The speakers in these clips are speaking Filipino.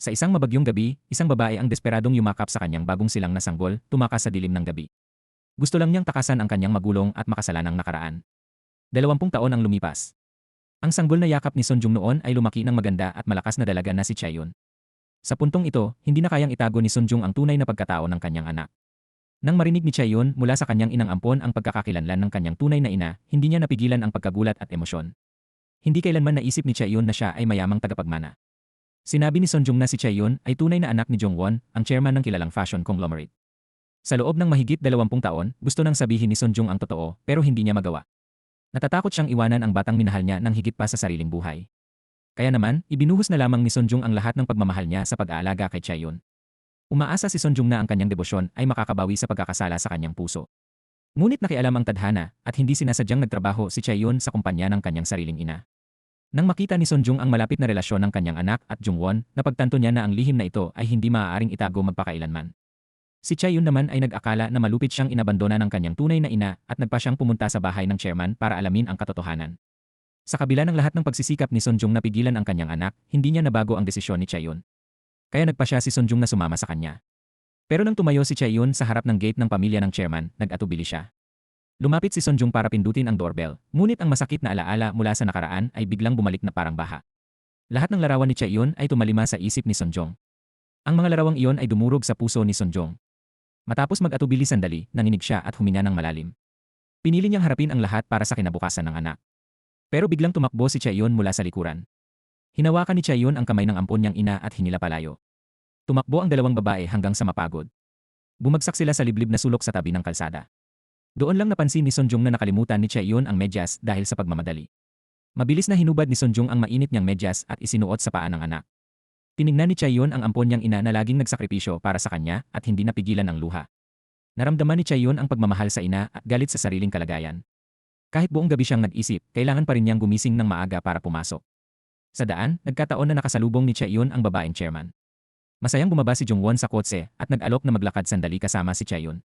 Sa isang mabagyong gabi, isang babae ang desperadong yumakap sa kanyang bagong silang na sanggol, tumakas sa dilim ng gabi. Gusto lang niyang takasan ang kanyang magulong at makasalanang nakaraan. 20 taon ang lumipas. Ang sanggol na yakap ni Sonjung noon ay lumaki ng maganda at malakas na dalaga na si Chaeyoon. Sa puntong ito, hindi na kayang itago ni Sonjung ang tunay na pagkatao ng kanyang anak. Nang marinig ni Chaeyoon mula sa kanyang inang ampon ang pagkakakilanlan ng kanyang tunay na ina, hindi niya napigilan ang pagkagulat at emosyon. Hindi kailanman naisip ni Chaeyoon na siya ay mayamang tagapagmana. Sinabi ni Sonjung na si Chaeyoon ay tunay na anak ni Jongwon, ang chairman ng kilalang fashion conglomerate. Sa loob ng mahigit 20 taon, gusto nang sabihin ni Sonjung ang totoo pero hindi niya magawa. Natatakot siyang iwanan ang batang minahal niya ng higit pa sa sariling buhay. Kaya naman, ibinuhos na lamang ni Sonjung ang lahat ng pagmamahal niya sa pag-aalaga kay Chaeyoon. Umaasa si Sonjung na ang kanyang debosyon ay makakabawi sa pagkakasala sa kanyang puso. Ngunit nakialam ang tadhana at hindi sinasadyang nagtrabaho si Chaeyoon sa kumpanya ng kanyang sariling ina. Nang makita ni Sonjung ang malapit na relasyon ng kanyang anak at Jungwon, napagtanto niya na ang lihim na ito ay hindi maaaring itago magpakailanman. Si Chaeyoon naman ay nag-akala na malupit siyang inabandona ng kanyang tunay na ina at nagpa siyang pumunta sa bahay ng chairman para alamin ang katotohanan. Sa kabila ng lahat ng pagsisikap ni Sonjung na pigilan ang kanyang anak, hindi niya nabago ang desisyon ni Chaeyoon. Kaya nagpa siya si Sonjung na sumama sa kanya. Pero nang tumayo si Chaeyoon sa harap ng gate ng pamilya ng chairman, nag-atubili siya. Lumapit si Sonjung para pindutin ang doorbell, ngunit ang masakit na alaala mula sa nakaraan ay biglang bumalik na parang baha. Lahat ng larawan ni Chaeyoon ay tumalima sa isip ni Sonjung. Ang mga larawang iyon ay dumurog sa puso ni Sonjung. Matapos mag-atubili sandali, nanginig siya at huminga ng malalim. Pinili niyang harapin ang lahat para sa kinabukasan ng anak. Pero biglang tumakbo si Chaeyoon mula sa likuran. Hinawakan ni Chaeyoon ang kamay ng ampon niyang ina at hinila palayo. Tumakbo ang dalawang babae hanggang sa mapagod. Bumagsak sila sa liblib na sulok sa tabi ng kalsada. Doon lang napansin ni Sonjung na nakalimutan ni Chaeyoon ang medyas dahil sa pagmamadali. Mabilis na hinubad ni Sonjung ang mainit niyang medyas at isinuot sa paa ng anak. Tiningnan ni Chaeyoon ang ampon niyang ina na laging nagsakripisyo para sa kanya at hindi napigilan ang luha. Naramdaman ni Chaeyoon ang pagmamahal sa ina at galit sa sariling kalagayan. Kahit buong gabi siyang nag-isip, kailangan pa rin niyang gumising ng maaga para pumasok. Sa daan, nagkataon na nakasalubong ni Chaeyoon ang babaeng chairman. Masayang bumaba si Jungwon sa kotse at nag-alok na maglakad sandali kasama si Chaeyoon.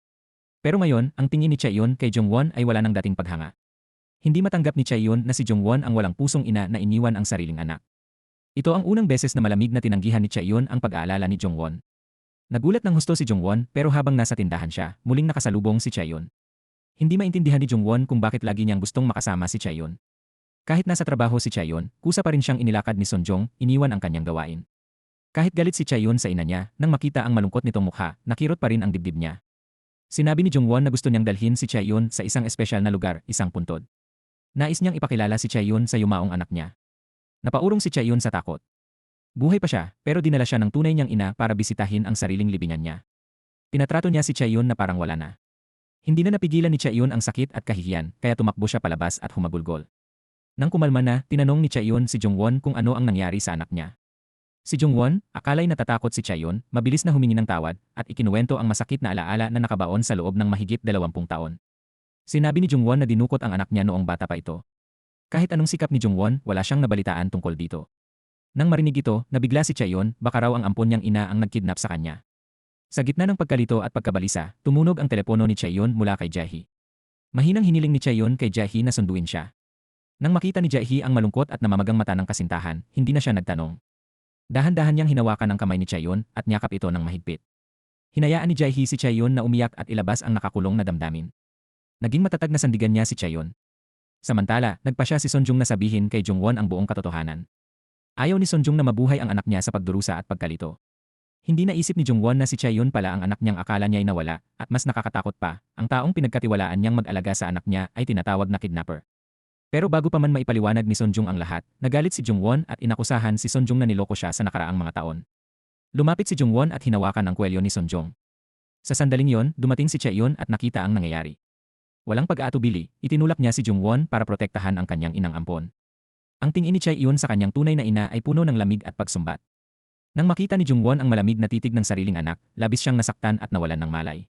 Pero ngayon, ang tingin ni Chaeyoon kay Jungwon ay wala ng dating paghanga. Hindi matanggap ni Chaeyoon na si Jungwon ang walang pusong ina na iniwan ang sariling anak. Ito ang unang beses na malamig na tinanggihan ni Chaeyoon ang pag-aalala ni Jungwon. Nagulat ng husto si Jungwon pero habang nasa tindahan siya, muling nakasalubong si Chaeyoon. Hindi maintindihan ni Jungwon kung bakit lagi niyang gustong makasama si Chaeyoon. Kahit nasa trabaho si Chaeyoon, kusa pa rin siyang inilakad ni Sonjung, iniwan ang kanyang gawain. Kahit galit si Chaeyoon sa ina niya, nang makita ang malungkot nitong mukha, nakirot pa rin ang dibdib niya. Sinabi ni Jungwon na gusto niyang dalhin si Chaeyoon sa isang espesyal na lugar, isang puntod. Nais niyang ipakilala si Chaeyoon sa yumaong anak niya. Napaurong si Chaeyoon sa takot. Buhay pa siya, pero dinala siya ng tunay niyang ina para bisitahin ang sariling libingan niya. Pinatrato niya si Chaeyoon na parang wala na. Hindi na napigilan ni Chaeyoon ang sakit at kahihiyan, kaya tumakbo siya palabas at humagulgol. Nang kumalma na, tinanong ni Chaeyoon si Jungwon kung ano ang nangyari sa anak niya. Si Jungwon, akala'y natatakot si Chaeyoon, mabilis na humingi ng tawad at ikinuwento ang masakit na alaala na nakabaon sa loob ng mahigit 20 taon. Sinabi ni Jungwon na dinukot ang anak niya noong bata pa ito. Kahit anong sikap ni Jungwon, wala siyang nabalitaan tungkol dito. Nang marinig ito, nabigla si Chaeyoon, baka raw ang ampon niyang ina ang nagkidnap sa kanya. Sa gitna ng pagkalito at pagkabalisa, tumunog ang telepono ni Chaeyoon mula kay Jaehee. Mahinang hiniling ni Chaeyoon kay Jaehee na sunduin siya. Nang makita ni Jaehee ang malungkot at namamagang mata ng kasintahan, hindi na siya nagtanong. Dahan-dahan niyang hinawakan ang kamay ni Chaeyoon at niyakap ito ng mahigpit. Hinayaan ni Jaehee si Chaeyoon na umiyak at ilabas ang nakakulong na damdamin. Naging matatag na sandigan niya si Chaeyoon. Samantala, nagpa siya si Sonjung na sabihin kay Jungwon ang buong katotohanan. Ayaw ni Sonjung na mabuhay ang anak niya sa pagdurusa at pagkalito. Hindi naisip ni Jungwon na si Chaeyoon pala ang anak niyang akala niya'y nawala at mas nakakatakot pa, ang taong pinagkatiwalaan niyang mag-alaga sa anak niya ay tinatawag na kidnapper. Pero bago pa man maipaliwanag ni Sonjung ang lahat, nagalit si Jungwon at inakusahan si Sonjung na niloko siya sa nakaraang mga taon. Lumapit si Jungwon at hinawakan ang kwelyo ni Sonjung. Sa sandaling yon, dumating si Chaeyoon at nakita ang nangyayari. Walang pag-aatubili, itinulak niya si Jungwon para protektahan ang kanyang inang ampon. Ang tingin ni Chaeyoon sa kanyang tunay na ina ay puno ng lamig at pagsumbat. Nang makita ni Jungwon ang malamig na titig ng sariling anak, labis siyang nasaktan at nawalan ng malay.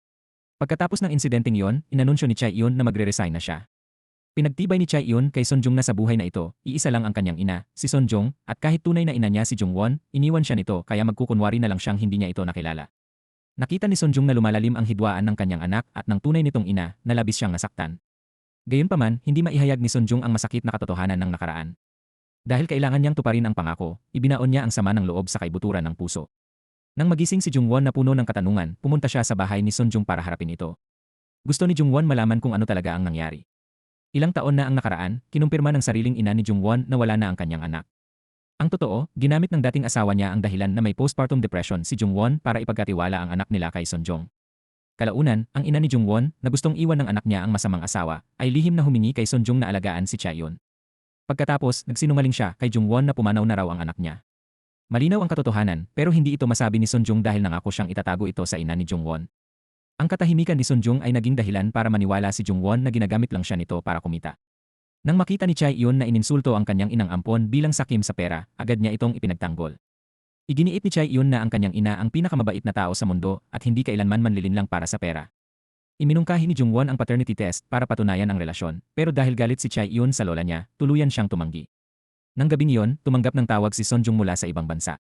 Pagkatapos ng insidenteng yon, inanunsyo ni Chaeyoon na magre-resign na siya. Pinagtibay ni Chaeyoon kay Sonjung na sa buhay na ito, iisa lang ang kanyang ina, si Sonjung, at kahit tunay na ina niya si Jungwon, iniwan siya nito kaya magkukunwari na lang siyang hindi niya ito nakilala. Nakita ni Sonjung na lumalalim ang hidwaan ng kanyang anak at ng tunay nitong ina na labis siyang nasaktan. Gayunpaman, hindi maihayag ni Sonjung ang masakit na katotohanan ng nakaraan. Dahil kailangan niyang tuparin ang pangako, ibinaon niya ang sama ng loob sa kaibuturan ng puso. Nang magising si Jungwon na puno ng katanungan, pumunta siya sa bahay ni Sunjung para harapin ito. Gusto ni Jungwon malaman kung ano talaga ang nangyari. Ilang taon na ang nakaraan, kinumpirma ng sariling ina ni Jungwon na wala na ang kanyang anak. Ang totoo, ginamit ng dating asawa niya ang dahilan na may postpartum depression si Jungwon para ipagkatiwala ang anak nila kay Sunjung. Kalaunan, ang ina ni Jungwon, na gustong iwan ng anak niya ang masamang asawa, ay lihim na humingi kay Sunjung na alagaan si Chaeyoon. Pagkatapos, nagsinungaling siya kay Jungwon na pumanaw na raw ang anak niya. Malinaw ang katotohanan, pero hindi ito masabi ni Sunjung dahil nangako siyang itatago ito sa ina ni Jungwon. Ang katahimikan ni Sunjung ay naging dahilan para maniwala si Jungwon na ginagamit lang siya nito para kumita. Nang makita ni Chaeyoon na ininsulto ang kanyang inang ampon bilang sakim sa pera, agad niya itong ipinagtanggol. Iginiit ni Chaeyoon na ang kanyang ina ang pinakamabait na tao sa mundo at hindi kailanman manlilinlang para sa pera. Iminungkahi ni Jungwon ang paternity test para patunayan ang relasyon, pero dahil galit si Chaeyoon sa lola niya, tuluyan siyang tumanggi. Nang gabing iyon, tumanggap ng tawag si Sunjung mula sa ibang bansa.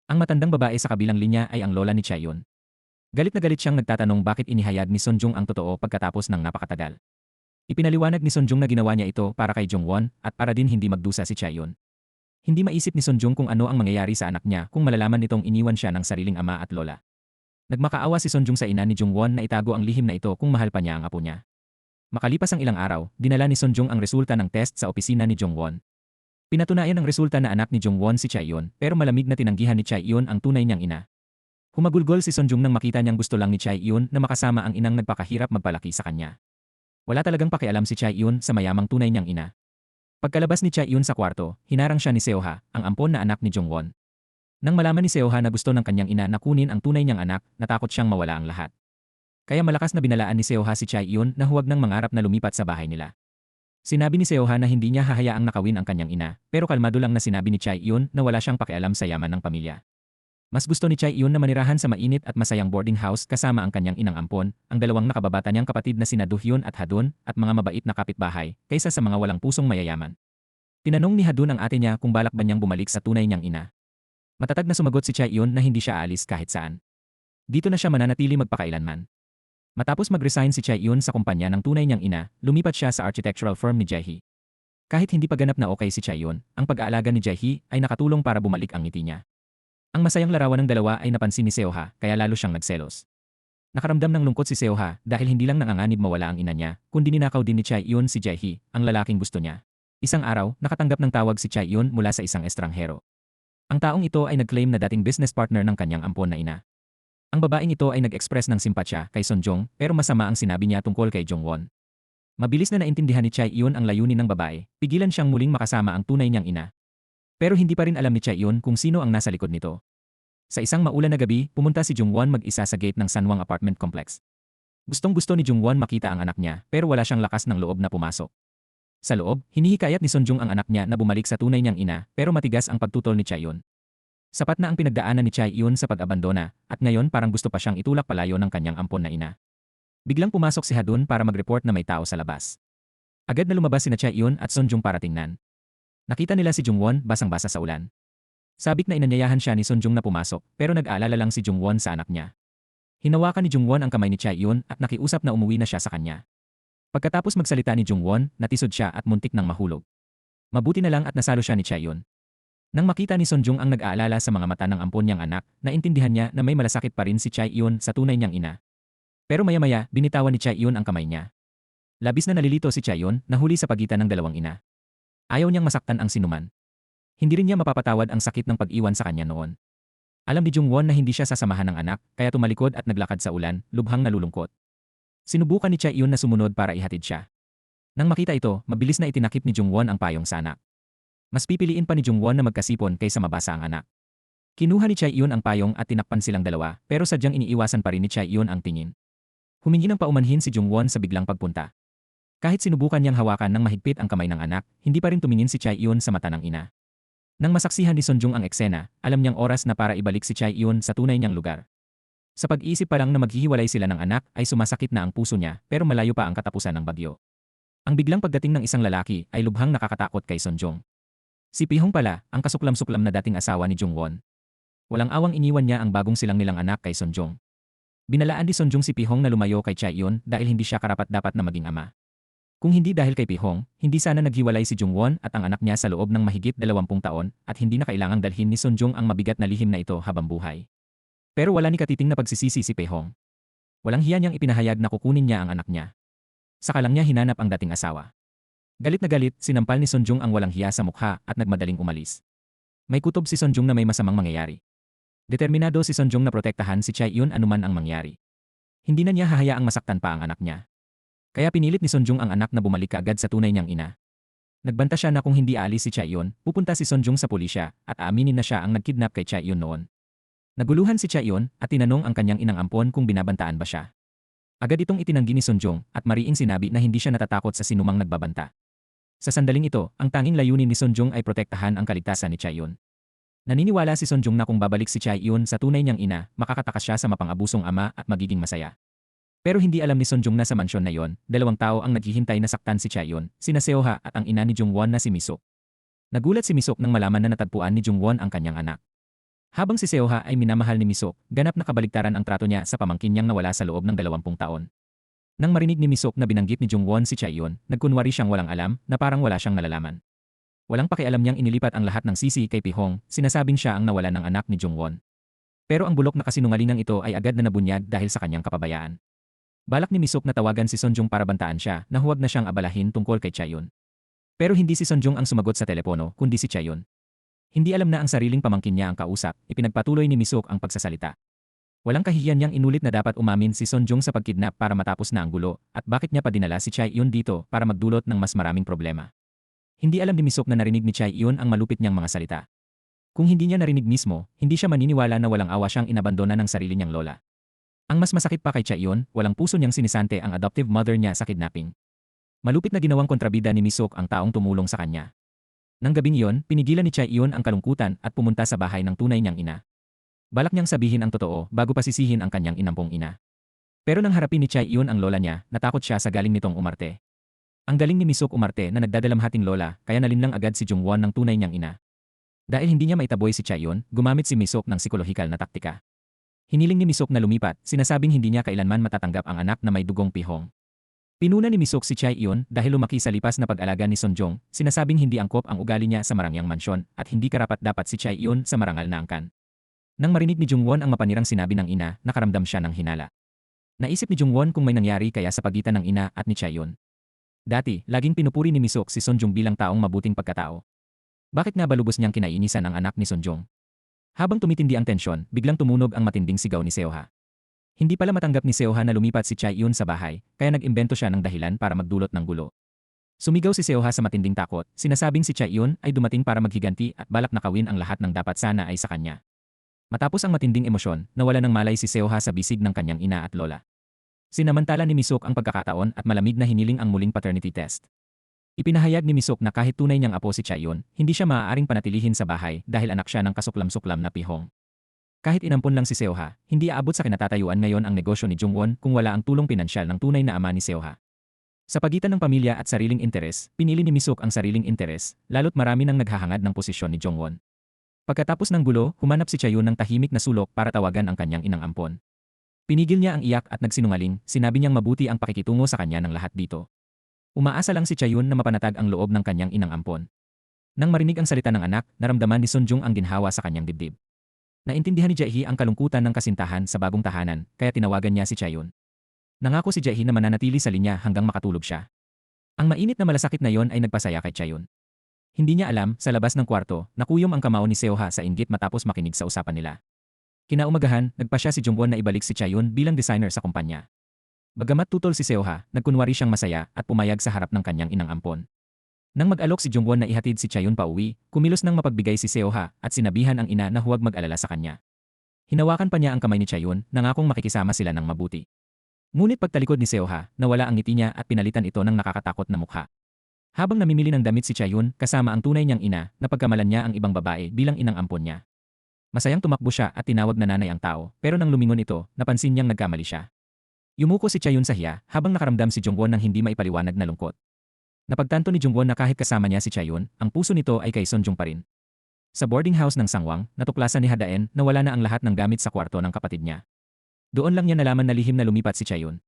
Ang matandang babae sa kabilang linya ay ang lola ni Chaeyoon. Galit na galit siyang nagtatanong bakit inihayag ni Sunjung ang totoo pagkatapos ng napakatagal. Ipinaliwanag ni Sunjung na ginawa niya ito para kay Jungwon at para din hindi magdusa si Chaeyoon. Hindi maisip ni Sunjung kung ano ang mangyayari sa anak niya kung malalaman nitong iniwan siya ng sariling ama at lola. Nagmakaawa si Sunjung sa ina ni Jungwon na itago ang lihim na ito kung mahal pa niya ang apo niya. Makalipas ang ilang araw, dinala ni Sunjung ang resulta ng test sa opisina ni Jungwon. Pinatunayan ng resulta na anak ni Jungwon si Chaeyoon, pero malamig na tinanggihan ni Chaeyoon ang tunay niyang ina. Humagulgol si Sunjung nang makita niyang gusto lang ni Chaeyoon na makasama ang inang nagpakahirap magpalaki sa kanya. Wala talagang pakialam si Chaeyoon sa mayamang tunay niyang ina. Pagkalabas ni Chaeyoon sa kwarto, hinarang siya ni Seoha, ang ampon na anak ni Jungwon. Nang malaman ni Seoha na gusto ng kanyang ina na kunin ang tunay niyang anak, natakot siyang mawala ang lahat. Kaya malakas na binalaan ni Seoha si Chaeyoon na huwag nang mangarap na lumipat sa bahay nila. Sinabi ni Seoha na hindi niya hahayaang nakawin ang kanyang ina, pero kalmado lang na sinabi ni Chaeyoon na wala siyang pakialam sa yaman ng pamilya. Mas gusto ni Chaeyoon na manirahan sa mainit at masayang boarding house kasama ang kanyang inang ampon, ang dalawang nakababata niyang kapatid na sina Do-hyun at Ha-dun, at mga mabait na kapitbahay, kaysa sa mga walang pusong mayayaman. Tinanong ni Ha-dun ang ate niya kung balak ba niyang bumalik sa tunay niyang ina. Matatag na sumagot si Chaeyoon na hindi siya aalis kahit saan. Dito na siya mananatili magpakailanman. Matapos mag-resign si Chaeyoon sa kumpanya ng tunay niyang ina, lumipat siya sa architectural firm ni Jae-hee. Kahit hindi pa ganap na okay si Chaeyoon, ang pag-aalaga ni Jae-hee ay nakatulong para bumalik ang ngiti niya. Ang masayang larawan ng dalawa ay napansin ni Seoha, kaya lalo siyang nagselos. Nakaramdam ng lungkot si Seoha dahil hindi lang nanganganib mawala ang ina niya, kundi ninakaw din ni Chaeyoon si Jae-hee, ang lalaking gusto niya. Isang araw, nakatanggap ng tawag si Chaeyoon mula sa isang estranghero. Ang taong ito ay nag-claim na dating business partner ng kanyang ampon na ina. Ang babaeng ito ay nag-express ng simpatsya kay Sunjung, pero masama ang sinabi niya tungkol kay Jungwon. Mabilis na naintindihan ni Chaeyoon ang layunin ng babae, pigilan siyang muling makasama ang tunay niyang ina. Pero hindi pa rin alam ni Chaeyoon kung sino ang nasa likod nito. Sa isang maulan na gabi, pumunta si Jungwon mag-isa sa gate ng Sanwang Apartment Complex. Gustong-gusto ni Jungwon makita ang anak niya, pero wala siyang lakas ng loob na pumasok. Sa loob, hinihikayat ni Sunjung ang anak niya na bumalik sa tunay niyang ina, pero matigas ang pagtutol ni Chaeyoon. Sapat na ang pinagdaanan ni Chaeyoon sa pag-abandona, at ngayon parang gusto pa siyang itulak palayo ng kanyang ampon na ina. Biglang pumasok si Ha-dun para mag-report na may tao sa labas. Agad na lumabas sina Chaeyoon at Sunjung para tingnan. Nakita nila si Jungwon basang-basa sa ulan. Sabik na inanyayahan siya ni Sunjung na pumasok, pero nag-aalala lang si Jungwon sa anak niya. Hinawakan ni Jungwon ang kamay ni Chaeyoon at nakiusap na umuwi na siya sa kanya. Pagkatapos magsalita ni Jungwon, natisod siya at muntik nang mahulog. Mabuti na lang at nasalo siya ni Chaeyoon. Nang makita ni Sunjung ang nag-aalala sa mga mata ng ampon niyang anak, naintindihan niya na may malasakit pa rin si Chaeyoon sa tunay niyang ina. Pero maya-maya, binitawan ni Chaeyoon ang kamay niya. Labis na nalilito si Chaeyoon, nahuli sa pagitan ng dalawang ina. Ayaw niyang masaktan ang sinuman. Hindi rin niya mapapatawad ang sakit ng pag-iwan sa kanya noon. Alam ni Jungwon na hindi siya sasamahan ng anak, kaya tumalikod at naglakad sa ulan, lubhang nalulungkot. Sinubukan ni Chaeyoon na sumunod para ihatid siya. Nang makita ito, mabilis na itinakip ni Jungwon ang payong sa anak. Mas pipiliin pa ni Jungwon na magkasipon kaysa mabasa ang anak. Kinuha ni Chaeyoon ang payong at tinakpan silang dalawa, pero sadyang iniiwasan pa rin ni Chaeyoon ang tingin. Humingi ng paumanhin si Jungwon sa biglang pagpunta. Kahit sinubukan niyang hawakan ng mahigpit ang kamay ng anak, hindi pa rin tumingin si Chaeyoon sa mata ng ina. Nang masaksihan ni Sunjung ang eksena, alam niyang oras na para ibalik si Chaeyoon sa tunay niyang lugar. Sa pag-iisip pa lang na maghihiwalay sila ng anak ay sumasakit na ang puso niya, pero malayo pa ang katapusan ng bagyo. Ang biglang pagdating ng isang lalaki ay lubhang nakakatakot kay Sunjung. Si Pihong pala, ang kasuklam-suklam na dating asawa ni Jungwon. Walang awang iniwan niya ang bagong silang nilang anak kay Sunjung. Binalaan ni Sunjung si Pihong na lumayo kay Chaeyoon dahil hindi siya karapat-dapat na maging ama. Kung hindi dahil kay Pihong, hindi sana naghiwalay si Jungwon at ang anak niya sa loob ng mahigit 20 taon at hindi na kailangang dalhin ni Sunjung ang mabigat na lihim na ito habang buhay. Pero wala ni katiting na pagsisisi si Pihong. Walang hiya niyang ipinahayag na kukunin niya ang anak niya. Saka lang niya hinanap ang dating asawa. Galit na galit, sinampal ni Sunjung ang walang hiya sa mukha at nagmadaling umalis. May kutob si Sunjung na may masamang mangyayari. Determinado si Sunjung na protektahan si Chae-yun anuman ang mangyari. Hindi na niya hahayaang masaktan pa ang anak niya. Kaya pinilit ni Sunjung ang anak na bumalik kaagad sa tunay niyang ina. Nagbanta siya na kung hindi aalis si Chae-yun, pupunta si Sunjung sa pulisya at aaminin na siya ang nagkidnap kay Chae-yun noon. Naguluhan si Chae-yun at tinanong ang kanyang inang ampon kung binabantaan ba siya. Agad itong itinanggi ni Sunjung at mariing sinabi na hindi siya natatakot sa sinumang nagbabanta. Sa sandaling ito, ang tanging layunin ni Sunjung ay protektahan ang kaligtasan ni Chae-yun. Naniniwala si Sunjung na kung babalik si Chae-yun sa tunay niyang ina, makakatakas siya sa mapang-abusong ama at magiging masaya. Pero hindi alam ni Sunjung na sa mansyon na yon, 2 tao ang naghihintay na saktan si Chae-yun, sina Seoha at ang ina ni Jungwon na si Misuk. Nagulat si Misuk nang malaman na natagpuan ni Jungwon ang kanyang anak. Habang si Seoha ay minamahal ni Misuk, ganap na kabaligtaran ang trato niya sa pamangkin niyang nawala sa loob ng 20 taon. Nang marinig ni Misuk na binanggit ni Jungwon si Chae-yun, nagkunwari siyang walang alam na parang wala siyang nalalaman. Walang pakialam niyang inilipat ang lahat ng sisi kay Pihong, sinasabing siya ang nawala ng anak ni Jungwon. Pero ang bulok na kasinungalingang ito ay agad na nabunyag dahil sa kanyang kapabayaan. Balak ni Misuk na tawagan si Sunjung para bantaan siya na huwag na siyang abalahin tungkol kay Chae-yun. Pero hindi si Sunjung ang sumagot sa telepono kundi si Chae-yun. Hindi alam na ang sariling pamangkin niya ang kausap, ipinagpatuloy ni Misuk ang pagsasalita. Walang kahihiyan niyang inulit na dapat umamin si Sunjung sa pagkidnap para matapos na ang gulo at bakit niya pa dinala si Chae-yun dito para magdulot ng mas maraming problema. Hindi alam ni Misuk na narinig ni Chae-yun ang malupit niyang mga salita. Kung hindi niya narinig mismo, hindi siya maniniwala na walang awa siyang inabandona ng sarili niyang lola. Ang mas masakit pa kay Chae-yun, walang puso niyang sinisante ang adoptive mother niya sa kidnapping. Malupit na ginawang kontrabida ni Misuk ang taong tumulong sa kanya. Nang gabing iyon, pinigilan ni Chae-yun ang kalungkutan at pumunta sa bahay ng tunay niyang ina. Balak niyang sabihin ang totoo bago pa sisihin ang kanyang inampong ina. Pero nang harapin ni Chae-yun ang lola niya, natakot siya sa galing nitong umarte. Ang galing ni Misuk umarte na nagdadalamhating lola kaya nalinlang agad si Jungwon ng tunay niyang ina. Dahil hindi niya maitaboy si Chae-yun, gumamit si Misuk ng psikolohikal na taktika. Hiniling ni Misuk na lumipat, sinasabing hindi niya kailanman matatanggap ang anak na may dugong Pihong. Pinuna ni Misuk si Chae-yun dahil lumaki sa lipas na pag-alaga ni Sunjung, sinasabing hindi angkop ang ugali niya sa marangyang mansyon at hindi karapat-dapat si Chae-yun sa marangal na angkan. Nang marinig ni Jungwon ang mapanirang sinabi ng ina, nakaramdam siya ng hinala. Naisip ni Jungwon kung may nangyari kaya sa pagitan ng ina at ni Chae-yun. Dati, laging pinupuri ni Misuk si Sunjung bilang taong mabuting pagkatao. Bakit nga ba lubos niyang kinainisan ang anak ni Sunjung? Habang tumitindi ang tensyon, biglang tumunog ang matinding sigaw ni Seoha. Hindi pala matanggap ni Seoha na lumipat si Chae-yun sa bahay, kaya nag-imbento siya ng dahilan para magdulot ng gulo. Sumigaw si Seoha sa matinding takot, sinasabing si Chae-yun ay dumating para maghiganti at balak nakawin ang lahat ng dapat sana ay sa kanya. Matapos ang matinding emosyon, nawala ng malay si Seoha sa bisig ng kanyang ina at lola. Sinamantala ni Misuk ang pagkakataon at malamig na hiniling ang muling paternity test. Ipinahayag ni Misuk na kahit tunay niyang apo si Chae-yun, hindi siya maaaring panatilihin sa bahay dahil anak siya ng kasuklam-suklam na Pihong. Kahit inampon lang si Seoha, hindi aabot sa kinatatayuan ngayon ang negosyo ni Jungwon kung wala ang tulong pinansyal ng tunay na ama ni Seoha. Sa pagitan ng pamilya at sariling interes, pinili ni Misuk ang sariling interes, lalo't marami nang naghahangad ng posisyon ni Jungwon. Pagkatapos ng gulo, humanap si Chae-yun ng tahimik na sulok para tawagan ang kanyang inang ampon. Pinigil niya ang iyak at nagsinungaling, sinabi niyang mabuti ang pakikitungo sa kanya ng lahat dito. Umaasa lang si Chae-yun na mapanatag ang loob ng kanyang inang ampon. Nang marinig ang salita ng anak, naramdaman ni Sunjung ang ginhawa sa kanyang dibdib. Naintindihan ni Jae-hee ang kalungkutan ng kasintahan sa bagong tahanan, kaya tinawagan niya si Chae-yun. Nangako si Jae-hee na mananatili sa linya hanggang makatulog siya. Ang mainit na malasakit na yon ay nagpasaya kay Chae-yun. Hindi niya alam, sa labas ng kwarto, nakuyom ang kamao ni Seoha sa inggit matapos makinig sa usapan nila. Kinaumagahan, nagpasya si Jungwon na ibalik si Chae-yun bilang designer sa kumpanya. Bagamat tutol si Seoha, nagkunwari siyang masaya at pumayag sa harap ng kanyang inang ampon. Nang mag-alok si Jungwon na ihatid si Chae-yun pauwi, kumilos nang mapagbigay si Seoha at sinabihan ang ina na huwag mag-alala sa kanya. Hinawakan pa niya ang kamay ni Chae-yun, nangakong makikisama sila ng mabuti. Ngunit pagtalikod ni Seoha, nawala ang ngiti niya at pinalitan ito ng nakakatakot na mukha. Habang namimili ng damit si Chae-yun kasama ang tunay niyang ina, napagkamalan niya ang ibang babae bilang inang ampon niya. Masayang tumakbo siya at tinawag na nanay ang tao, pero nang lumingon ito, napansin niyang nagkamali siya. Yumuko si Chae-yun sa hiya habang nakaramdam si Jungwon ng hindi maipaliwanag na lungkot. Napagtanto ni Jungwon na kahit kasama niya si Chae-yun, ang puso nito ay kay Sunjung pa rin. Sa boarding house ng Sangwang, natuklasan ni Hadaen na wala na ang lahat ng gamit sa kwarto ng kapatid niya. Doon lang niya nalaman na lihim na lumipat si Chae-yun.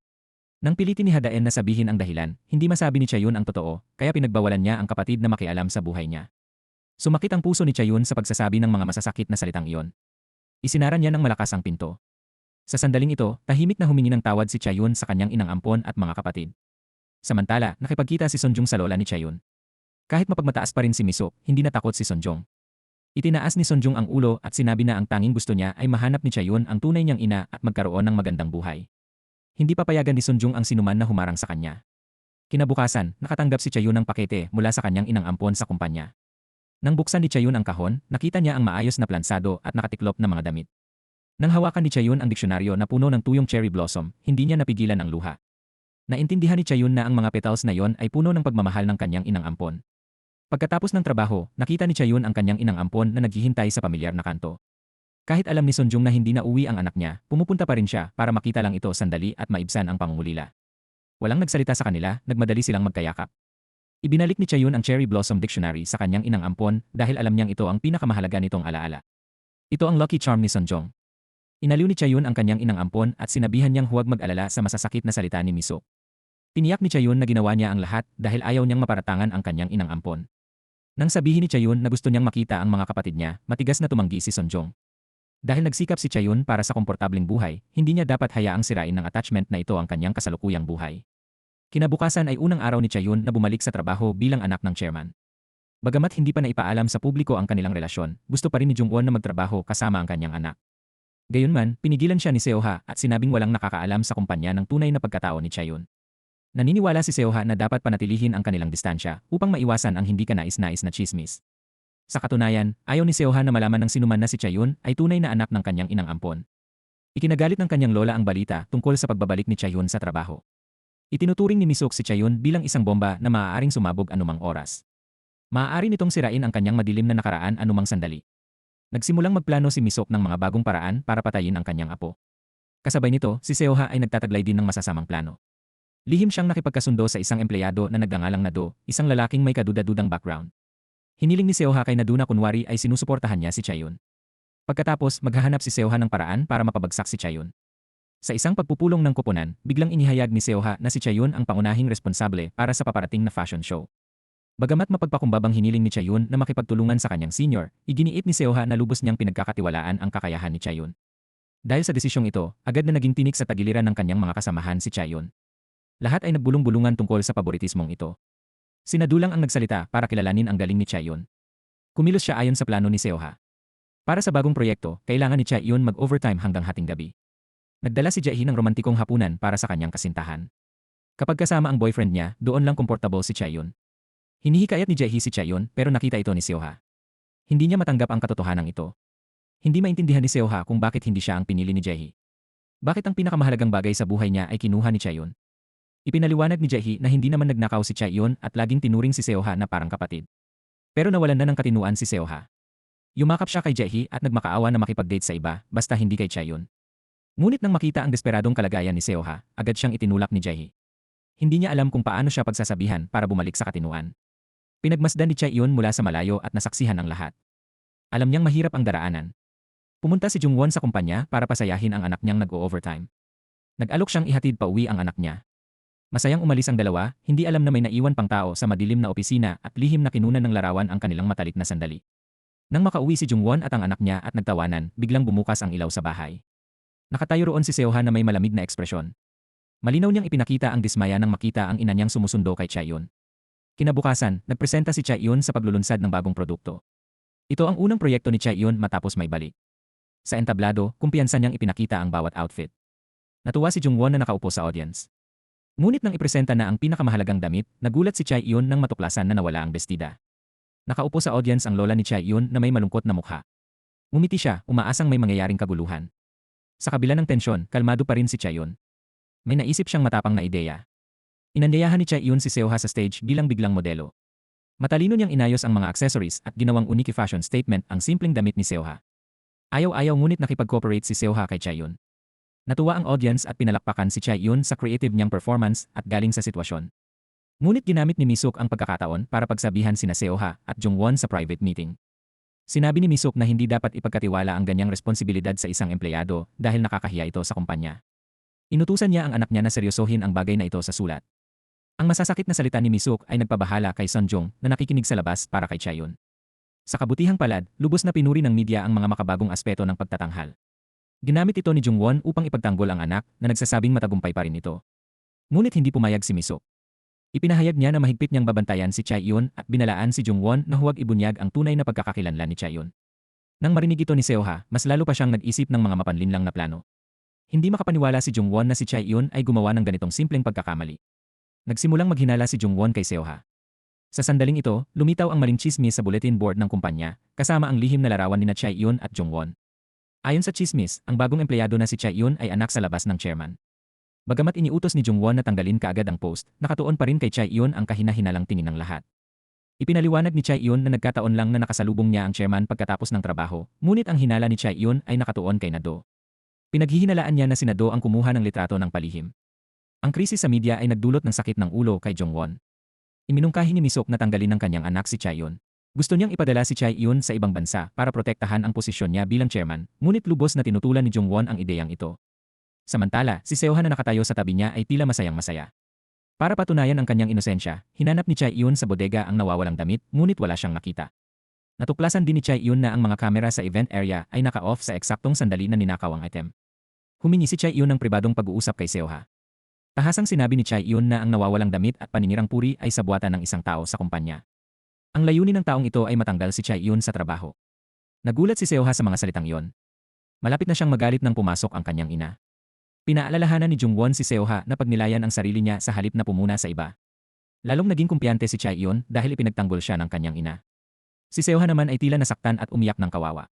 Nang pilitin ni Hadaen na sabihin ang dahilan, hindi masabi ni Chayun ang totoo, kaya pinagbawalan niya ang kapatid na makialam sa buhay niya. Sumakit ang puso ni Chayun sa pagsasabi ng mga masasakit na salitang iyon. Isinara niya ng malakas ang pinto. Sa sandaling ito, tahimik na humingi ng tawad si Chayun sa kanyang inang ampon at mga kapatid. Samantala, nakipagkita si Sonjong sa lola ni Chayun. Kahit mapagmataas pa rin si Misok, hindi natakot si Sonjong. Itinaas ni Sonjong ang ulo at sinabi na ang tanging gusto niya ay mahanap ni Chayun ang tunay niyang ina at magkaroon ng magandang buhay. Hindi papayagan ni Sonjong ang sinuman na humarang sa kanya. Kinabukasan, nakatanggap si Chayun ng pakete mula sa kanyang inang ampon sa kumpanya. Nang buksan ni Chayun ang kahon, nakita niya ang maayos na plansado at nakatiklop na mga damit. Nang hawakan ni Chayun ang diksyonaryo na puno ng tuyong cherry blossom, hindi niya napigilan ang luha. Naintindihan ni Chayun na ang mga petals na yon ay puno ng pagmamahal ng kanyang inang ampon. Pagkatapos ng trabaho, nakita ni Chayun ang kanyang inang ampon na naghihintay sa pamilyar na kanto. Kahit alam ni Sonjong na hindi na uwi ang anak niya, pumupunta pa rin siya para makita lang ito sandali at maibsan ang pangungulila. Walang nagsalita sa kanila, nagmadali silang magkayakap. Ibinalik ni Chayun ang Cherry Blossom Dictionary sa kanyang inang ampon dahil alam niyang ito ang pinakamahalaga nitong alaala. Ito ang lucky charm ni Sonjong. Inaliw ni Chayun ang kanyang inang ampon at sinabihan niyang huwag mag-alala sa masasakit na salita ni Misok. Tiniyak ni Chayun na ginawa niya ang lahat dahil ayaw niyang maparatangan ang kanyang inang ampon. Nang sabihin ni Chayun na gusto niyang makita ang mga kapatid niya, matigas na tumanggi si Sonjong. Dahil nagsikap si Chayun para sa komportableng buhay, hindi niya dapat hayaang sirain ng attachment na ito ang kanyang kasalukuyang buhay. Kinabukasan ay unang araw ni Chayun na bumalik sa trabaho bilang anak ng chairman. Bagamat hindi pa naipaalam sa publiko ang kanilang relasyon, gusto pa rin ni Jungwon na magtrabaho kasama ang kanyang anak. Gayunman, pinigilan siya ni Seoha at sinabing walang nakakaalam sa kumpanya ng tunay na pagkatao ni Chayun. Naniniwala si Seoha na dapat panatilihin ang kanilang distansya upang maiwasan ang hindi kanais-nais na chismis. Sa katunayan, ayaw ni Seoha na malaman ng sinuman na si Chayun ay tunay na anak ng kanyang inang ampon. Ikinagalit ng kanyang lola ang balita tungkol sa pagbabalik ni Chayun sa trabaho. Itinuturing ni Misok si Chayun bilang isang bomba na maaaring sumabog anumang oras. Maaari nitong sirain ang kanyang madilim na nakaraan anumang sandali. Nagsimulang magplano si Misok ng mga bagong paraan para patayin ang kanyang apo. Kasabay nito, si Seoha ay nagtataglay din ng masasamang plano. Lihim siyang nakipagkasundo sa isang empleyado na nagngangalang Nado, isang lalaking may kaduda-dudang background. Hiniling ni Seoha kay Nado na kunwari ay sinusuportahan niya si Chayun. Pagkatapos, maghahanap si Seoha ng paraan para mapabagsak si Chayun. Sa isang pagpupulong ng koponan, biglang inihayag ni Seoha na si Chayun ang pangunahing responsable para sa paparating na fashion show. Bagamat mapagpakumbabang hiniling ni Chayun na makipagtulungan sa kanyang senior, iginiit ni Seoha na lubos niyang pinagkakatiwalaan ang kakayahan ni Chayun. Dahil sa desisyong ito, agad na naging tinik sa tagiliran ng kanyang mga kasamahan si Chayun. Lahat ay nagbulong-bulungan tungkol sa paboritismong ito. Si Nado lang ang nagsalita para kilalanin ang galing ni Chayun. Kumilos siya ayon sa plano ni Seoha. Para sa bagong proyekto, kailangan ni Chayun mag-overtime hanggang hating gabi. Nagdala si Jae ng romantikong hapunan para sa kanyang kasintahan. Kapag kasama ang boyfriend niya, doon lang komportable si Chayun. Hinihikayat ni Jae si Chayun pero nakita ito ni Seoha. Hindi niya matanggap ang katotohanan ito. Hindi maintindihan ni Seoha kung bakit hindi siya ang pinili ni Jae. Bakit ang pinakamahalagang bagay sa buhay niya ay kinuha ni Chayun? Ipinaliwanag ni Jae na hindi naman nagnakaw si Chayun at laging tinuring si Seoha na parang kapatid. Pero nawalan na ng katinuan si Seoha. Yumakap siya kay Jae at nagmakaawa na makipag-date sa iba basta hindi kay Chayun. Ngunit nang makita ang desperadong kalagayan ni Seoha, agad siyang itinulak ni Jae. Hindi niya alam kung paano siya pagsasabihan para bumalik sa katinuan. Pinagmasdan ni Chayun mula sa malayo at nasaksihan ang lahat. Alam niyang mahirap ang daraanan. Pumunta si Jungwon sa kumpanya para pasayahin ang anak niyang nag-o-overtime. Nag-alok siyang ihatid pa uwi ang anak niya. Masayang umalis ang dalawa, hindi alam na may naiwan pang tao sa madilim na opisina at lihim na kinunan ng larawan ang kanilang matalik na sandali. Nang makauwi si Jungwon at ang anak niya at nagtawanan, biglang bumukas ang ilaw sa bahay. Nakatayo roon si Seoha na may malamig na ekspresyon. Malinaw niyang ipinakita ang dismaya nang makita ang ina niyang sumusundo kay Chayun. Kinabukasan, nagpresenta si Chayun sa paglulunsad ng bagong produkto. Ito ang unang proyekto ni Chayun matapos may balik. Sa entablado, kumpiyansa niyang ipinakita ang bawat outfit. Natuwa si Jungwon na nakaupo sa audience. Ngunit nang ipresenta na ang pinakamahalagang damit, nagulat si Chayun nang matuklasan na nawala ang bestida. Nakaupo sa audience ang lola ni Chayun na may malungkot na mukha. Ngumiti siya, umaasang may mangyayaring kaguluhan. Sa kabila ng tensyon, kalmado pa rin si Chayun. May naisip siyang matapang na ideya. Inanyayahan ni Chayun si Seoha sa stage bilang biglang modelo. Matalino niyang inayos ang mga accessories at ginawang unique fashion statement ang simpleng damit ni Seoha. Ayaw-ayaw ngunit nakipag-cooperate si Seoha kay Chayun. Natuwa ang audience at pinalakpakan si Chayun sa creative niyang performance at galing sa sitwasyon. Ngunit ginamit ni Misok ang pagkakataon para pagsabihan sina Seoha at Jungwon sa private meeting. Sinabi ni Misok na hindi dapat ipagkatiwala ang ganyang responsibilidad sa isang empleyado dahil nakakahiya ito sa kumpanya. Inutusan niya ang anak niya na seryosohin ang bagay na ito sa sulat. Ang masasakit na salita ni Misuk ay nagpabahala kay Sunjong na nakikinig sa labas para kay Chaeyoon. Sa kabutihang palad, lubos na pinuri ng media ang mga makabagong aspeto ng pagtatanghal. Ginamit ito ni Jungwon upang ipagtanggol ang anak na nagsasabing matagumpay pa rin ito. Ngunit hindi pumayag si Misuk. Ipinahayag niya na mahigpit niyang babantayan si Chaeyoon at binalaan si Jungwon na huwag ibunyag ang tunay na pagkakakilanlan ni Chaeyoon. Nang marinig ito ni Seoha, mas lalo pa siyang nag-isip ng mga mapanlinlang na plano. Hindi makapaniwala si Jungwon na si Chaeyoon ay gumawa ng ganitong simpleng pagkakamali. Nagsimulang maghinala si Jungwon kay Seoha. Sa sandaling ito, lumitaw ang maling chismis sa bulletin board ng kumpanya, kasama ang lihim na larawan nina Chaeyoon at Jungwon. Ayon sa chismis, ang bagong empleyado na si Chaeyoon ay anak sa labas ng chairman. Bagamat iniutos ni Jungwon na tanggalin kaagad ang post, nakatuon pa rin kay Chaeyoon ang kahina-hinalang tingin ng lahat. Ipinaliwanag ni Chaeyoon na nagkataon lang na nakasalubong niya ang chairman pagkatapos ng trabaho, ngunit ang hinala ni Chaeyoon ay nakatuon kay Nado. Pinaghihinalaan niya na si Nado ang kumuha ng litrato ng palihim. Ang krisis sa media ay nagdulot ng sakit ng ulo kay Jungwon. Iminungkahi ni Misuk na tanggalin ng kanyang anak si Chaeyoon. Gusto niyang ipadala si Chaeyoon sa ibang bansa para protektahan ang posisyon niya bilang chairman, ngunit lubos na tinutulan ni Jungwon ang ideyang ito. Samantala, si Seoha na nakatayo sa tabi niya ay tila masayang masaya. Para patunayan ang kanyang inosensya, hinanap ni Chaeyoon sa bodega ang nawawalang damit, ngunit wala siyang nakita. Natuklasan din ni Chaeyoon na ang mga kamera sa event area ay naka-off sa eksaktong sandali na ninakaw ang item. Humingi si Chaeyoon ng pribadong pag-uusap kay Seoha. Tahasang sinabi ni Chaeyoon na ang nawawalang damit at paninirang puri ay sabuatan ng isang tao sa kumpanya. Ang layunin ng taong ito ay matanggal si Chaeyoon sa trabaho. Nagulat si Seoha sa mga salitang iyon. Malapit na siyang magalit nang pumasok ang kanyang ina. Pinaalalahanan ni Jungwon si Seoha na pagnilayan ang sarili niya sa halip na pumuna sa iba. Lalong naging kumpiyante si Chaeyoon dahil ipinagtanggol siya ng kanyang ina. Si Seoha naman ay tila nasaktan at umiyak ng kawawa.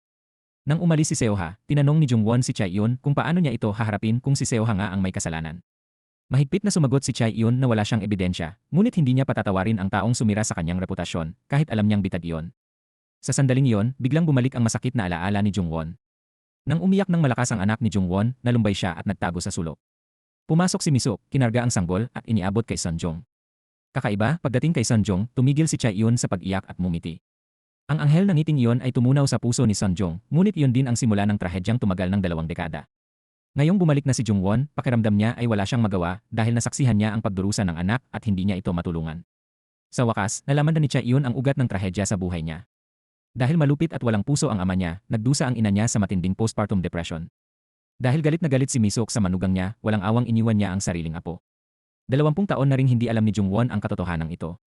Nang umalis si Seoha, tinanong ni Jungwon si Chaeyoon kung paano niya ito haharapin kung si Seoha nga ang may kasalanan. Mahigpit na sumagot si Chaeyoon na wala siyang ebidensya, ngunit hindi niya patatawarin ang taong sumira sa kanyang reputasyon, kahit alam niyang bitag iyon. Sa sandaling iyon, biglang bumalik ang masakit na alaala ni Jungwon. Nang umiyak ng malakas ang anak ni Jungwon, nalumbay siya at nagtago sa sulok. Pumasok si Misuk, kinarga ang sanggol at iniabot kay Sunjong. Kakaiba, pagdating kay Sunjong, tumigil si Chaeyoon sa pag-iyak at mumiti. Ang anghel ng ngiting iyon ay tumunaw sa puso ni Sunjong, ngunit iyon din ang simula ng trahedyang tumagal ng 2 dekada. Ngayong bumalik na si Jungwon, pakiramdam niya ay wala siyang magawa dahil nasaksihan niya ang pagdurusa ng anak at hindi niya ito matulungan. Sa wakas, nalaman na ni Chaeyoon ang ugat ng trahedya sa buhay niya. Dahil malupit at walang puso ang ama niya, nagdusa ang ina niya sa matinding postpartum depression. Dahil galit na galit si Misuk sa manugang niya, walang awang iniwan niya ang sariling apo. 20 taon na ring hindi alam ni Jungwon ang katotohanan ito.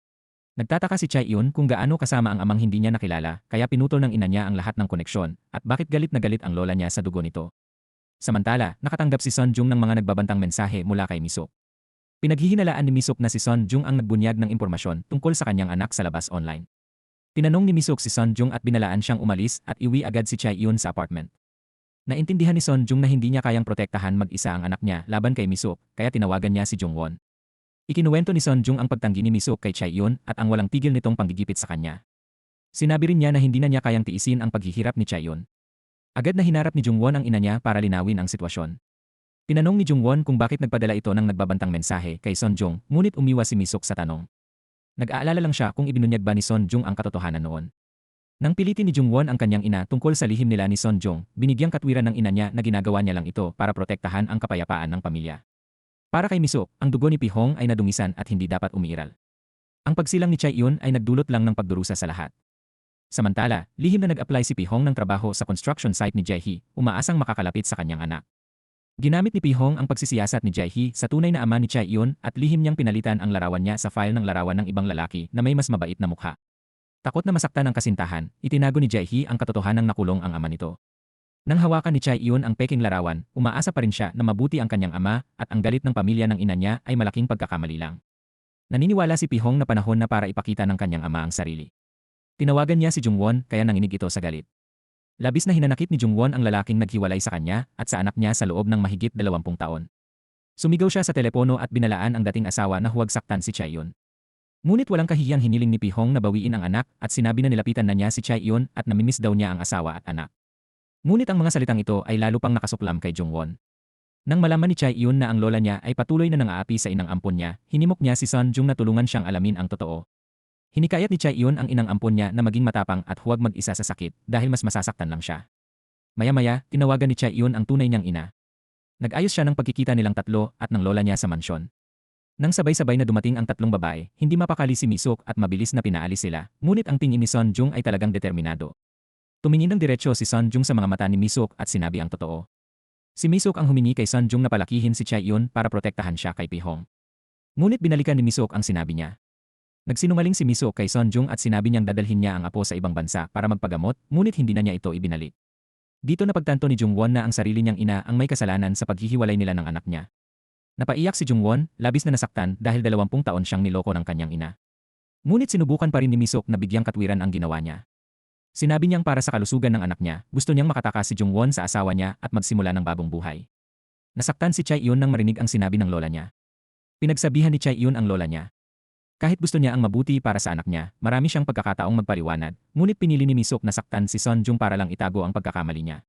Nagtataka si Chaeyoon kung gaano kasama ang amang hindi niya nakilala, kaya pinutol ng ina niya ang lahat ng koneksyon, at bakit galit na galit ang lola niya sa dugo nito. Samantala, nakatanggap si Sunjung ng mga nagbabantang mensahe mula kay Misuk. Pinaghihinalaan ni Misuk na si Sunjung ang nagbunyag ng impormasyon tungkol sa kanyang anak sa labas online. Tinanong ni Misuk si Sunjung at binalaan siyang umalis at iwi agad si Chaeyoon sa apartment. Naintindihan ni Sunjung na hindi niya kayang protektahan mag-isa ang anak niya laban kay Misuk, kaya tinawagan niya si Jungwon. Ikinuwento ni Sunjung ang pagtanggi ni Misuk kay Chaeyoon at ang walang tigil nitong panggigipit sa kanya. Sinabi rin niya na hindi na niya kayang tiisin ang paghihirap ni Chaeyoon. Agad na hinarap ni Jungwon ang ina niya para linawin ang sitwasyon. Tinanong ni Jungwon kung bakit nagpadala ito ng nagbabantang mensahe kay Sunjung, ngunit umiwas si Misuk sa tanong. Nag-aalala lang siya kung ibinunyag ba ni Sunjung ang katotohanan noon. Nang pilitin ni Jungwon ang kanyang ina tungkol sa lihim nila ni Sunjung, binigyang katwiran ng ina niya na ginagawa niya lang ito para protektahan ang kapayapaan ng pamilya. Para kay Misuk, ang dugo ni Pihong ay nadungisan at hindi dapat umiiral. Ang pagsilang ni Chaeyoon ay nagdulot lang ng pagdurusa sa lahat. Samantala, lihim na nag-apply si Pihong ng trabaho sa construction site ni Jaehee, umaasang makakalapit sa kanyang anak. Ginamit ni Pihong ang pagsisiyasat ni Jaehee sa tunay na ama ni Chaeyoon at lihim niyang pinalitan ang larawan niya sa file ng larawan ng ibang lalaki na may mas mabait na mukha. Takot na masaktan ang kasintahan, itinago ni Jaehee ang katotohanang nakulong ang ama nito. Nang hawakan ni Chaeyoon ang peking larawan, umaasa pa rin siya na mabuti ang kanyang ama at ang galit ng pamilya ng ina niya ay malaking pagkakamali lang. Naniniwala si Pihong na panahon na para ipakita ng kanyang ama ang sarili. Tinawagan niya si Jungwon kaya nanginig ito sa galit. Labis na hinanakit ni Jungwon ang lalaking naghiwalay sa kanya at sa anak niya sa loob ng mahigit 20 taon. Sumigaw siya sa telepono at binalaan ang dating asawa na huwag saktan si Chaeyoon. Ngunit walang kahiyang hiniling ni Pihong na bawiin ang anak at sinabi na nilapitan na niya si Chaeyoon at namimiss daw niya ang asawa at anak. Ngunit ang mga salitang ito ay lalo pang nakasuklam kay Jungwon. Nang malaman ni Chaeyoon na ang lola niya ay patuloy na nang-aapi sa inang ampon niya, hinimok niya si Sunjung na tulungan siyang alamin ang totoo. Hinikayat ni Chaeyoon ang inang ampon niya na maging matapang at huwag mag-isa sa sakit dahil mas masasaktan lang siya. Maya-maya, tinawagan ni Chaeyoon ang tunay niyang ina. Nag-ayos siya ng pagkikita nilang tatlo at ng lola niya sa mansyon. Nang sabay-sabay na dumating ang tatlong babae, hindi mapakali si Misuk at mabilis na pinaalis sila, ngunit ang tingin ni Son Jung ay talagang determinado. Tumingin ng diretsyo si Son Jung sa mga mata ni Misuk at sinabi ang totoo. Si Misuk ang humingi kay Son Jung na palakihin si Chae Yun para protektahan siya kay Pi-hong. Ngunit binalikan ni Misuk ang sinabi niya. Nagsinungaling si Misuk kay Son Jung at sinabi niyang dadalhin niya ang apo sa ibang bansa para magpagamot, ngunit hindi na niya ito ibinalik. Dito napagtanto ni Jungwon na ang sarili niyang ina ang may kasalanan sa paghihiwalay nila ng anak niya. Napaiyak si Jungwon, labis na nasaktan dahil 20 taon siyang niloko ng kanyang ina. Ngunit sinubukan pa rin ni Misuk na bigyang katwiran ang ginawa niya. Sinabi niyang para sa kalusugan ng anak niya, gusto niyang makatakas si Jungwon sa asawa niya at magsimula ng bagong buhay. Nasaktan si Chae Yun nang marinig ang sinabi ng lola niya. Pinagsabihan ni Chae Yun ang lola niya. Kahit gusto niya ang mabuti para sa anak niya, marami siyang pagkakataong magpaliwanag, ngunit pinili ni Misuk na saktan si Son Jung para lang itago ang pagkakamali niya.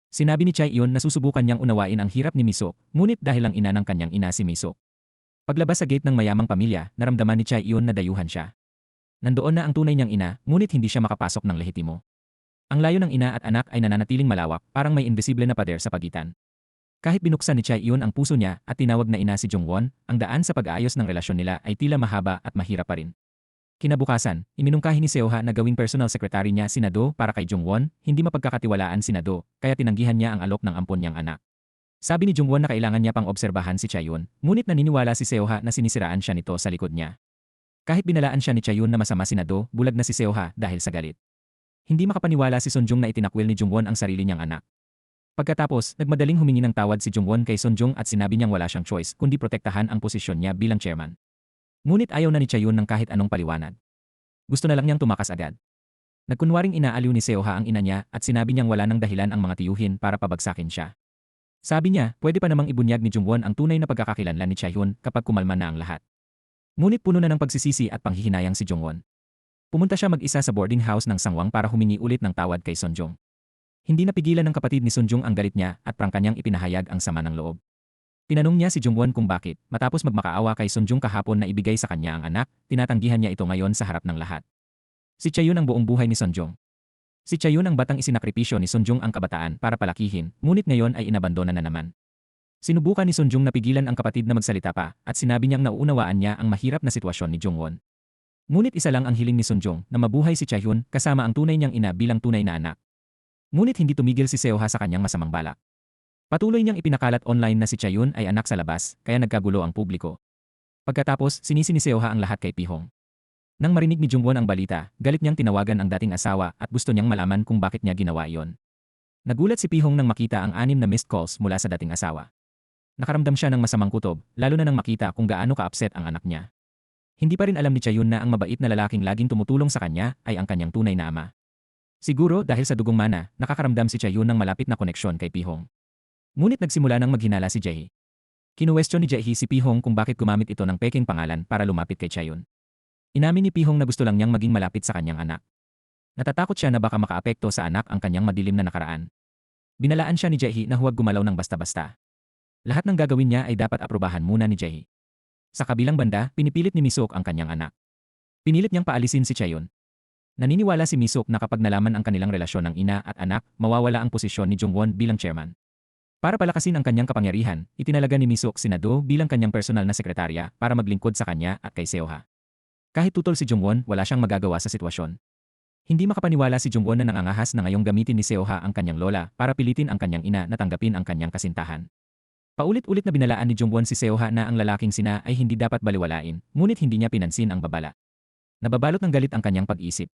Sinabi ni Chae Yun na susubukan niyang unawain ang hirap ni Misuk, ngunit dahil lang ina ng kanyang ina si Misuk. Paglabas sa gate ng mayamang pamilya, naramdaman ni Chae Yun na dayuhan siya. Nandoon na ang tunay niyang ina, ngunit hindi siya makapasok ng lehitimo. Ang layo ng ina at anak ay nananatiling malawak, parang may invisible na pader sa pagitan. Kahit binuksan ni Chae Yun ang puso niya at tinawag na ina si Jungwon, ang daan sa pag-aayos ng relasyon nila ay tila mahaba at mahirap pa rin. Kinabukasan, iminungkahi ni Seoha na gawing personal secretary niya si Do para kay Jungwon, hindi mapagkakatiwalaan si Do, kaya tinanggihan niya ang alok ng ampon niyang anak. Sabi ni Jungwon na kailangan niya pang obserbahan si Chae Yun, ngunit naniniwala si Seoha na sinisiraan siya nito sa likod niya. Kahit binalaan siya ni Chae Yun na masama si Do, bulag na si Seoha dahil sa galit. Hindi makapaniwala si Son Jung na itinakwil ni Jungwon ang sarili niyang anak. Pagkatapos, nagmadaling humingi ng tawad si Jungwon kay Son Jung at sinabi niyang wala siyang choice kundi protektahan ang posisyon niya bilang chairman. Ngunit ayaw na ni Chae Yun ng kahit anong paliwanag. Gusto na lang niyang tumakas agad. Nagkunwaring inaaliw ni Seoha ang ina niya at sinabi niyang wala ng dahilan ang mga tiyuhin para pabagsakin siya. Sabi niya, pwede pa namang ibunyag ni Jungwon ang tunay na pagkakakilanlan ni Chae Yun kapag kumalma na ang lahat. Ngunit puno na ng pagsisisi at panghihinayang si Jungwon. Pumunta siya mag-isa sa boarding house ng sangwang para humingi ulit ng tawad kay Son Jung. Hindi napigilan ng kapatid ni Son Jung ang galit niya at prangka niyang ipinahayag ang sama ng loob. Tinanong niya si Jungwon kung bakit, matapos magmakaawa kay Son Jung kahapon na ibigay sa kanya ang anak, tinatanggihan niya ito ngayon sa harap ng lahat. Si Chae Yun ang buong buhay ni Son Jung. Si Chae Yun ang batang isinakripisyo ni Son Jung ang kabataan para palakihin, ngunit ngayon ay inabandona na naman. Sinubukan ni Son Jung na pigilan ang kapatid na magsalita pa at sinabi niyang nauunawaan niya ang mahirap na sitwasyon ni Jungwon. Ngunit isa lang ang hiling ni Son Jung na mabuhay si Chae Yun kasama ang tunay niyang ina bilang tunay na anak. Ngunit hindi tumigil si Seoha sa kanyang masamang balak. Patuloy niyang ipinakalat online na si Chae Yun ay anak sa labas, kaya nagkagulo ang publiko. Pagkatapos, sinisi ni Seoha ang lahat kay Pi-hong. Nang marinig ni Jungwon ang balita, galit niyang tinawagan ang dating asawa at gusto niyang malaman kung bakit niya ginawa iyon. Nagulat si Pi-hong nang makita ang 6 na missed calls mula sa dating asawa. Nakaramdam siya ng masamang kutob, lalo na nang makita kung gaano ka-upset ang anak niya. Hindi pa rin alam ni Chae Yun na ang mabait na lalaking laging tumutulong sa kanya ay ang kanyang tunay na ama. Siguro dahil sa dugong mana, nakakaramdam si Chae Yun ng malapit na koneksyon kay Pi-hong. Ngunit nagsimula nang maghinala si Jae-hee. Kinuwestiyon ni Jae-hee si Pi-hong kung bakit gumamit ito ng peking pangalan para lumapit kay Chae Yun. Inamin ni Pi-hong na gusto lang niyang maging malapit sa kanyang anak. Natatakot siya na baka makaapekto sa anak ang kanyang madilim na nakaraan. Binalaan siya ni Jae-hee na huwag gumalaw ng basta-basta. Lahat ng gagawin niya ay dapat aprobahan muna ni Jae-hee. Sa kabilang banda, pinipilit ni Misuk ang kanyang anak. Pinilit niyang paalisin si Chae Yun. Naniniwala si Misuk na kapag nalaman ang kanilang relasyon ng ina at anak, mawawala ang posisyon ni Jungwon bilang chairman. Para palakasin ang kanyang kapangyarihan, itinalaga ni Misuk si Do bilang kanyang personal na sekretarya para maglingkod sa kanya at kay Seoha. Kahit tutol si Jungwon, wala siyang magagawa sa sitwasyon. Hindi makapaniwala si Jungwon na nangangahas na ngayong gamitin ni Seoha ang kanyang lola para pilitin ang kanyang ina na tanggapin ang kanyang kasintahan. Paulit-ulit na binalaan ni Jungwon si Seoha na ang lalaking sina ay hindi dapat baliwalain, ngunit hindi niya pinansin ang babala. Nababalot ng galit ang kanyang pag-isip.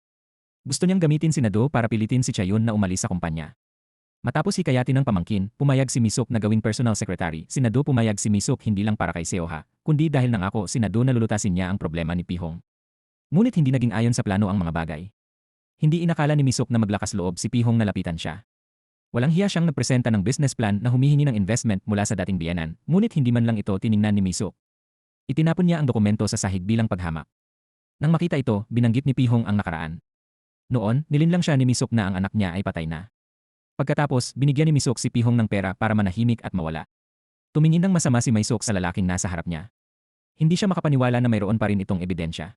Gusto niyang gamitin si Do para pilitin si Chae Yun na umalis sa kumpanya. Matapos hikayatin ng pamangkin, pumayag si Misuk na gawing personal secretary. Si Do pumayag si Misuk hindi lang para kay Seoha, kundi dahil nangako si Do na lulutasin niya ang problema ni Pi-hong. Ngunit hindi naging ayon sa plano ang mga bagay. Hindi inakala ni Misuk na maglakas loob si Pi-hong na lapitan siya. Walang hiya siyang nagpresenta ng business plan na humihingi ng investment mula sa dating biyenan, ngunit hindi man lang ito tiningnan ni Misuk. Itinapon niya ang dokumento sa sahig bilang paghamak. Nang makita ito, binanggit ni Pi-hong ang nakaraan. Noon, nilinlang siya ni Misuk na ang anak niya ay patay na. Pagkatapos, binigyan ni Misuk si Pi-hong ng pera para manahimik at mawala. Tumingin ng masama si Misuk sa lalaking nasa harap niya. Hindi siya makapaniwala na mayroon pa rin itong ebidensya.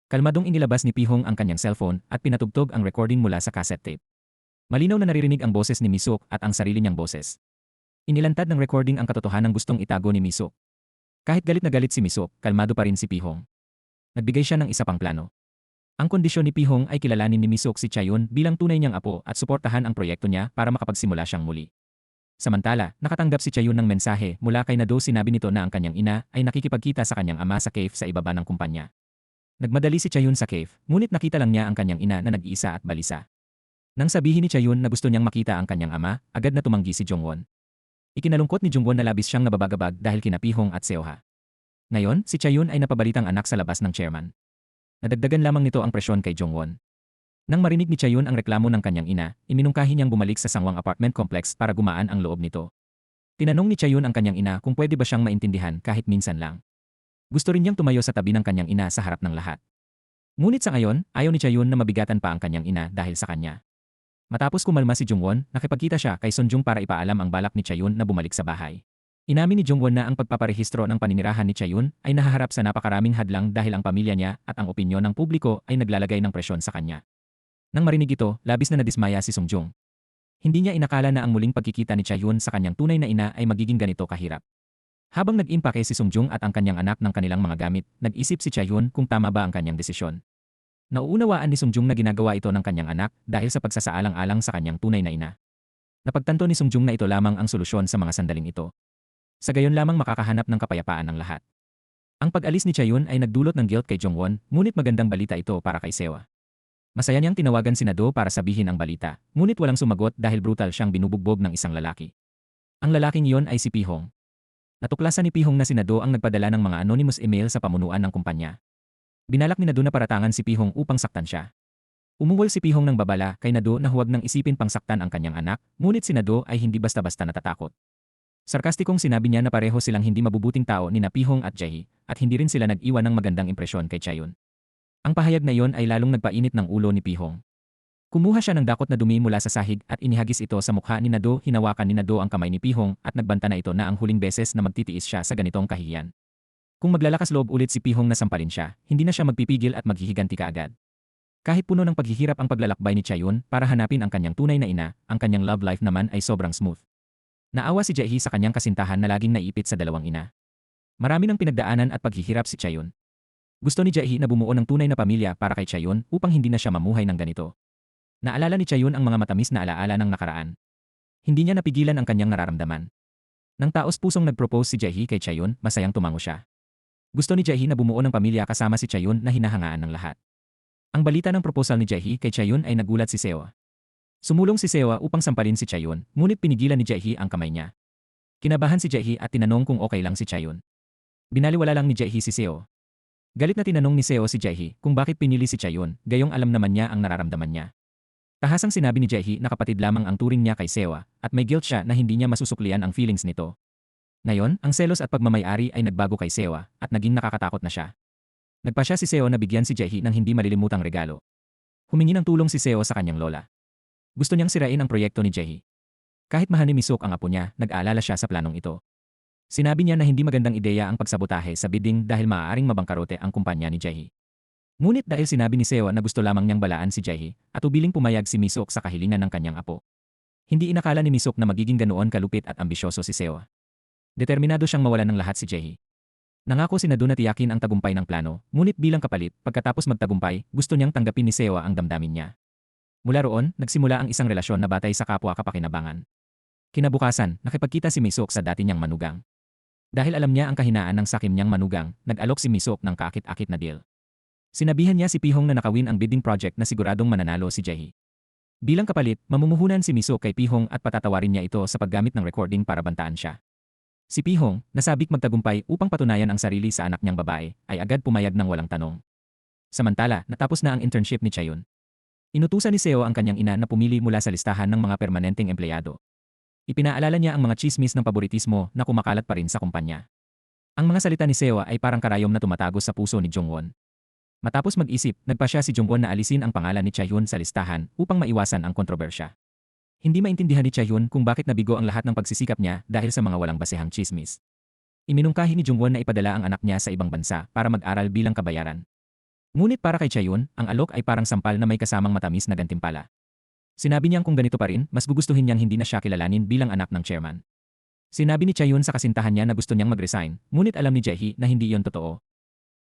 Kalmadong inilabas ni Pi-hong ang kanyang cellphone at pinatugtog ang recording mula sa cassette tape. Malinaw na naririnig ang boses ni Misuk at ang sarili niyang boses. Inilantad ng recording ang katotohanang gustong itago ni Misok. Kahit galit na galit si Misok, kalmado pa rin si Pihong. Nagbigay siya ng isa pang plano. Ang kondisyon ni Pihong ay kilalanin ni Misok si Chayon bilang tunay niyang apo at suportahan ang proyekto niya para makapagsimula siyang muli. Samantala, nakatanggap si Chayon ng mensahe mula kay Nado. Sinabi nito na ang kanyang ina ay nakikipagkita sa kanyang ama sa cave sa ibaba ng kumpanya. Nagmadali si Chayon sa cave, ngunit nakita lang niya ang kanyang ina na nag-iisa at balisa. Nang sabihin ni Chayon na gusto niyang makita ang kanyang ama, agad na tumanggi si Jongwon. Ikinalungkot ni Jongwon na labis siyang nababagabag dahil kina Pihong at Seoha. Ngayon, si Chayon ay napabalitang anak sa labas ng chairman. Nadagdagan lamang nito ang presyon kay Jongwon. Nang marinig ni Chayon ang reklamo ng kanyang ina, iminungkahi niyang bumalik sa Sangwang apartment complex para gumaan ang loob nito. Tinanong ni Chayon ang kanyang ina kung pwede ba siyang maintindihan kahit minsan lang. Gusto rin niyang tumayo sa tabi ng kanyang ina sa harap ng lahat. Ngunit sa ngayon, ayaw ni Chayon na mabigatan pa ang kanyang ina dahil sa kanya. Matapos kumalma si Jongwon, nakipagkita siya kay Sonjung para ipaalam ang balak ni Chayon na bumalik sa bahay. Inamin ni Jongwon na ang pagpaparehistro ng paninirahan ni Chayon ay nahaharap sa napakaraming hadlang dahil ang pamilya niya at ang opinyon ng publiko ay naglalagay ng presyon sa kanya. Nang marinig ito, labis na nadismaya si Songjung. Hindi niya inakala na ang muling pagkikita ni Chayon sa kanyang tunay na ina ay magiging ganito kahirap. Habang nag-impake si Songjung at ang kanyang anak ng kanilang mga gamit, nag-isip si Chayon kung tama ba ang kanyang desisyon. Nauunawaan ni Songjung na ginagawa ito ng kanyang anak dahil sa pagsasaalang-alang sa kanyang tunay na ina. Napagtanto ni Songjung na ito lamang ang solusyon sa mga sandaling ito. Sa gayon lamang makakahanap ng kapayapaan ng lahat. Ang pag-alis ni Chayon ay nagdulot ng guilt kay Jongwon, ngunit magandang balita ito para kay Sewa. Masaya niyang tinawagan si Nado para sabihin ang balita, ngunit walang sumagot dahil brutal siyang binubugbog ng isang lalaki. Ang lalaking iyon ay si Pihong. Natuklasan ni Pihong na si Nado ang nagpadala ng mga anonymous email sa pamunuan ng kumpanya. Binalak ni Nado na paratangan si Pihong upang saktan siya. Umuwol si Pihong ng babala kay Nado na huwag nang isipin pang saktan ang kanyang anak, ngunit si Nado ay hindi basta-basta natatakot. Sarkastikong sinabi niya na pareho silang hindi mabubuting tao ni na Pihong at Jae, at hindi rin sila nag-iwan ng magandang impresyon kay Chayon. Ang pahayag na iyon ay lalong nagpainit ng ulo ni Pihong. Kumuha siya ng dakot na dumi mula sa sahig at inihagis ito sa mukha ni Nado. Hinawakan ni Nado ang kamay ni Pihong at nagbanta na ito na ang huling beses na magtitiis siya sa ganitong kahihiyan. Kung maglalakas loob ulit si Pihong na sampalin siya, hindi na siya magpipigil at maghihiganti kaagad. Kahit puno ng paghihirap ang paglalakbay ni Chayon para hanapin ang kanyang tunay na ina, ang kanyang love life naman ay sobrang smooth. Naawa si Jae sa kanyang kasintahan na laging naiipit sa dalawang ina. Marami ng pinagdaanan at paghihirap si Chayon. Gusto ni Jae na bumuo ng tunay na pamilya para kay Chayon upang hindi na siya mamuhay ng ganito. Naalala ni Chayon ang mga matamis na alaala ng nakaraan. Hindi niya napigilan ang kanyang nararamdaman. Nang taos pusong nag-propose si Jae kay Chayon, masayang tumango siya. Gusto ni Jae na bumuo ng pamilya kasama si Chayon na hinahangaan ng lahat. Ang balita ng proposal ni Jae kay Chayon ay nagulat si Sewa. Sumulong si Sewa upang sampalin si Chayon, ngunit pinigilan ni Jae ang kamay niya. Kinabahan si Jae at tinanong kung okay lang si Chayon. Binaliwala lang ni Jae si Seo. Galit na tinanong ni Seo si Jae kung bakit pinili si Chayon, gayong alam naman niya ang nararamdaman niya. Tahasang sinabi ni Jae na kapatid lamang ang turing niya kay Sewa at may guilt siya na hindi niya masusuklian ang feelings nito. Ngayon, ang selos at pagmamay-ari ay nagbago kay Sewa at naging nakakatakot na siya. Nagpa siya si Seo na bigyan si Jae ng hindi malilimutang regalo. Humingi ng tulong si Seo sa kanyang lola. Gusto niyang sirain ang proyekto ni Jae. Kahit mahal ni Misok ang apo niya, nag-aalala siya sa planong ito. Sinabi niya na hindi magandang ideya ang pagsabotahe sa bidding dahil maaaring mabangkarote ang kumpanya ni Jae. Ngunit dahil sinabi ni Seo na gusto lamang niyang balaan si Jae, at ubiling pumayag si Misok sa kahilingan ng kanyang apo. Hindi inakala ni Misok na magiging ganoon kalupit at ambisyoso si Seo. Determinado siyang mawalan ng lahat si Jae. Nangako si Nado na tiyakin ang tagumpay ng plano, ngunit bilang kapalit, pagkatapos magtagumpay, gusto niyang tanggapin ni Seo ang damdamin niya. Mula roon, nagsimula ang isang relasyon na batay sa kapwa kapakinabangan. Kinabukasan, nakipagkita si Misok sa dati niyang manugang. Dahil alam niya ang kahinaan ng sakim niyang manugang, nag-alok si Misok ng kaakit-akit na deal. Sinabihan niya si Pihong na nakawin ang bidding project na siguradong mananalo si Jae. Bilang kapalit, mamumuhunan si Misok kay Pihong at patatawarin niya ito sa paggamit ng recording para bantaan siya. Si Pihong, nasabik magtagumpay upang patunayan ang sarili sa anak niyang babae, ay agad pumayag ng walang tanong. Samantala, natapos na ang internship ni Chayon. Inutusan ni Seo ang kanyang ina na pumili mula sa listahan ng mga permanenteng empleyado. Ipinaalala niya ang mga chismis ng paboritismo na kumakalat pa rin sa kumpanya. Ang mga salita ni Sewa ay parang karayom na tumatagos sa puso ni Jongwon. Matapos mag-isip, nagpa siya si Jongwon na alisin ang pangalan ni Chaehyun sa listahan upang maiwasan ang kontrobersya. Hindi maintindihan ni Chaehyun kung bakit nabigo ang lahat ng pagsisikap niya dahil sa mga walang basehang chismis. Iminungkahi ni Jongwon na ipadala ang anak niya sa ibang bansa para mag-aral bilang kabayaran. Ngunit para kay Chaehyun, ang alok ay parang sampal na may kasamang matamis na gantimpala. Sinabi niyang kung ganito pa rin, mas gugustuhin niyang hindi na siya kilalanin bilang anak ng chairman. Sinabi ni Chaeyoon sa kasintahan niya na gusto niyang mag-resign, ngunit alam ni Jae-hee na hindi iyon totoo.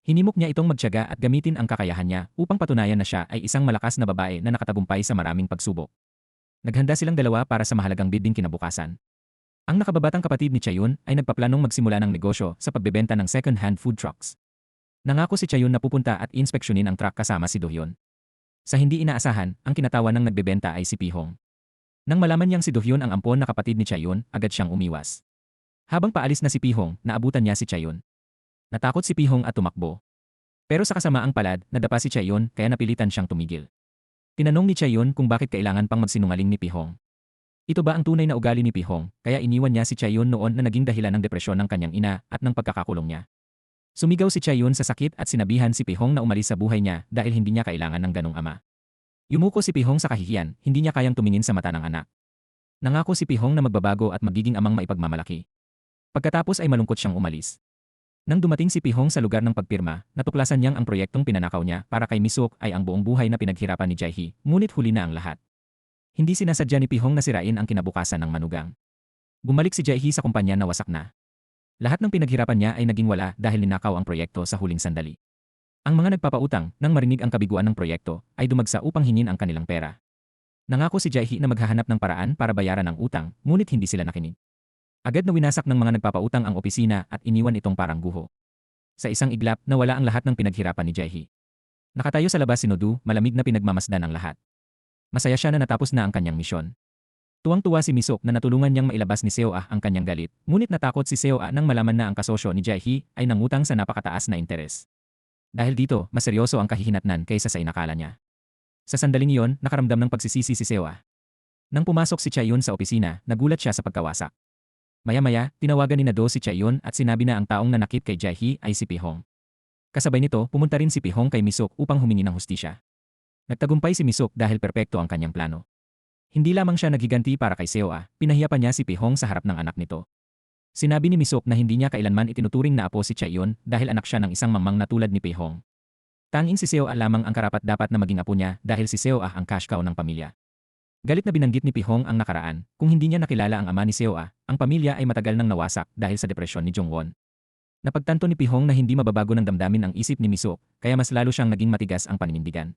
Hinimok niya itong magtiyaga at gamitin ang kakayahan niya upang patunayan na siya ay isang malakas na babae na nakatagumpay sa maraming pagsubok. Naghanda silang dalawa para sa mahalagang bidding kinabukasan. Ang nakababatang kapatid ni Chaeyoon ay nagpaplanong magsimula ng negosyo sa pagbebenta ng second-hand food trucks. Nangako si Chaeyoon na pupunta at inspeksyonin ang truck kasama si Do-hyun. Sa hindi inaasahan, ang kinatawan ng nagbebenta ay si Pi-hong. Nang malaman niyang si Do-hyun ang ampon na kapatid ni Chaeyoon, agad siyang umiwas. Habang paalis na si Pi-hong, naabutan niya si Chaeyoon. Natakot si Pi-hong at tumakbo. Pero sa kasamaang palad, nadapa si Chaeyoon kaya napilitan siyang tumigil. Tinanong ni Chaeyoon kung bakit kailangan pang magsinungaling ni Pi-hong. Ito ba ang tunay na ugali ni Pi-hong, kaya iniwan niya si Chaeyoon noon na naging dahilan ng depresyon ng kanyang ina at ng pagkakakulong niya. Sumigaw si Chaeyoon sa sakit at sinabihan si Pi-hong na umalis sa buhay niya dahil hindi niya kailangan ng ganong ama. Yumuko si Pi-hong sa kahihiyan, hindi niya kayang tumingin sa mata ng anak. Nangako si Pi-hong na magbabago at magiging amang maipagmamalaki. Pagkatapos ay malungkot siyang umalis. Nang dumating si Pi-hong sa lugar ng pagpirma, natuklasan niyang ang proyektong pinanakaw niya para kay Misuk ay ang buong buhay na pinaghirapan ni Jae-hee, ngunit huli na ang lahat. Hindi sinasadya ni Pi-hong na sirain ang kinabukasan ng manugang. Bumalik si Jae-hee sa kumpanya na wasak na. Lahat ng pinaghirapan niya ay naging wala dahil ninakaw ang proyekto sa huling sandali. Ang mga nagpapautang, nang marinig ang kabiguan ng proyekto, ay dumagsa upang hingin ang kanilang pera. Nangako si Jae-hee na maghahanap ng paraan para bayaran ang utang, ngunit hindi sila nakinig. Agad na winasak ng mga nagpapautang ang opisina at iniwan itong parang guho. Sa isang iglap, nawala ang lahat ng pinaghirapan ni Jae-hee. Nakatayo sa labas si Nodu, malamig na pinagmamasdan ang lahat. Masaya siya na natapos na ang kanyang misyon. Tuwang-tuwa si Misuk na natulungan niyang mailabas ni Seo-ah ang kanyang galit, ngunit natakot si Seo-ah nang malaman na ang kasosyo ni Jae-hee ay nangutang sa napakataas na interes. Dahil dito, mas seryoso ang kahihinatnan kaysa sa inakala niya. Sa sandaling iyon, nakaramdam ng pagsisisi si Seo-ah. Nang pumasok si Chaeyoon sa opisina, nagulat siya sa pagkawasak. Maya-maya, tinawagan ni Do si Chaeyoon at sinabi na ang taong nanakit kay Jae-hee ay si Pi-hong. Kasabay nito, pumunta rin si Pi-hong kay Misuk upang humingi ng hustisya. Nagtagumpay si Misuk dahil perpekto ang kanyang plano. Hindi lamang siya naghiganti para kay Seo-ah, pinahiya pa niya si Pi-hong sa harap ng anak nito. Sinabi ni Misuk na hindi niya kailanman itinuturing na apo si Chaeyoon dahil anak siya ng isang mamang na tulad ni Pi-hong. Tanging si Seo-ah lamang ang karapat-dapat na maging apo niya dahil si Seo-ah ang cash cow ng pamilya. Galit na binanggit ni Pi-hong ang nakaraan, kung hindi niya nakilala ang ama ni Seo-ah, ang pamilya ay matagal nang nawasak dahil sa depresyon ni Jong-won. Napagtanto ni Pi-hong na hindi mababago ng damdamin ang isip ni Misuk, kaya mas lalo siyang naging matigas ang paninindigan.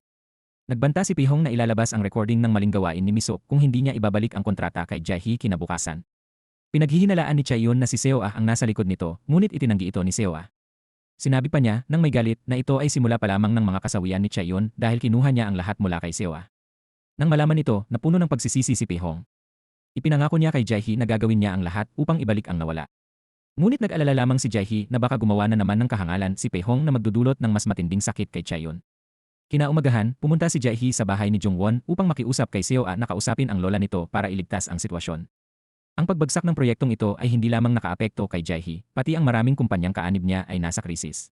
Nagbanta si Pi-hong na ilalabas ang recording ng maling gawain ni Misuk kung hindi niya ibabalik ang kontrata kay Jae-hee kinabukasan. Pinaghihinalaan ni Chaeyoon na si Seo-ah ang nasa likod nito, ngunit itinanggi ito ni Seo-ah. Sinabi pa niya, nang may galit, na ito ay simula pa lamang ng mga kasawian ni Chaeyoon dahil kinuha niya ang lahat mula kay Seo-ah. Nang malaman nito, napuno ng pagsisisi si Pi-hong. Ipinangako niya kay Jae-hee na gagawin niya ang lahat upang ibalik ang nawala. Ngunit nag-alala lamang si Jae-hee na baka gumawa na naman ng kahangalan si Pi-hong na magdudulot ng mas matinding sakit kay Chaeyoon. Kinaumagahan, pumunta si Jae-hee sa bahay ni Jong-won upang makiusap kay Seo-ah na kausapin ang lola nito para iligtas ang sitwasyon. Ang pagbagsak ng proyektong ito ay hindi lamang nakaapekto kay Jae-hee, pati ang maraming kumpanyang kaanib niya ay nasa krisis.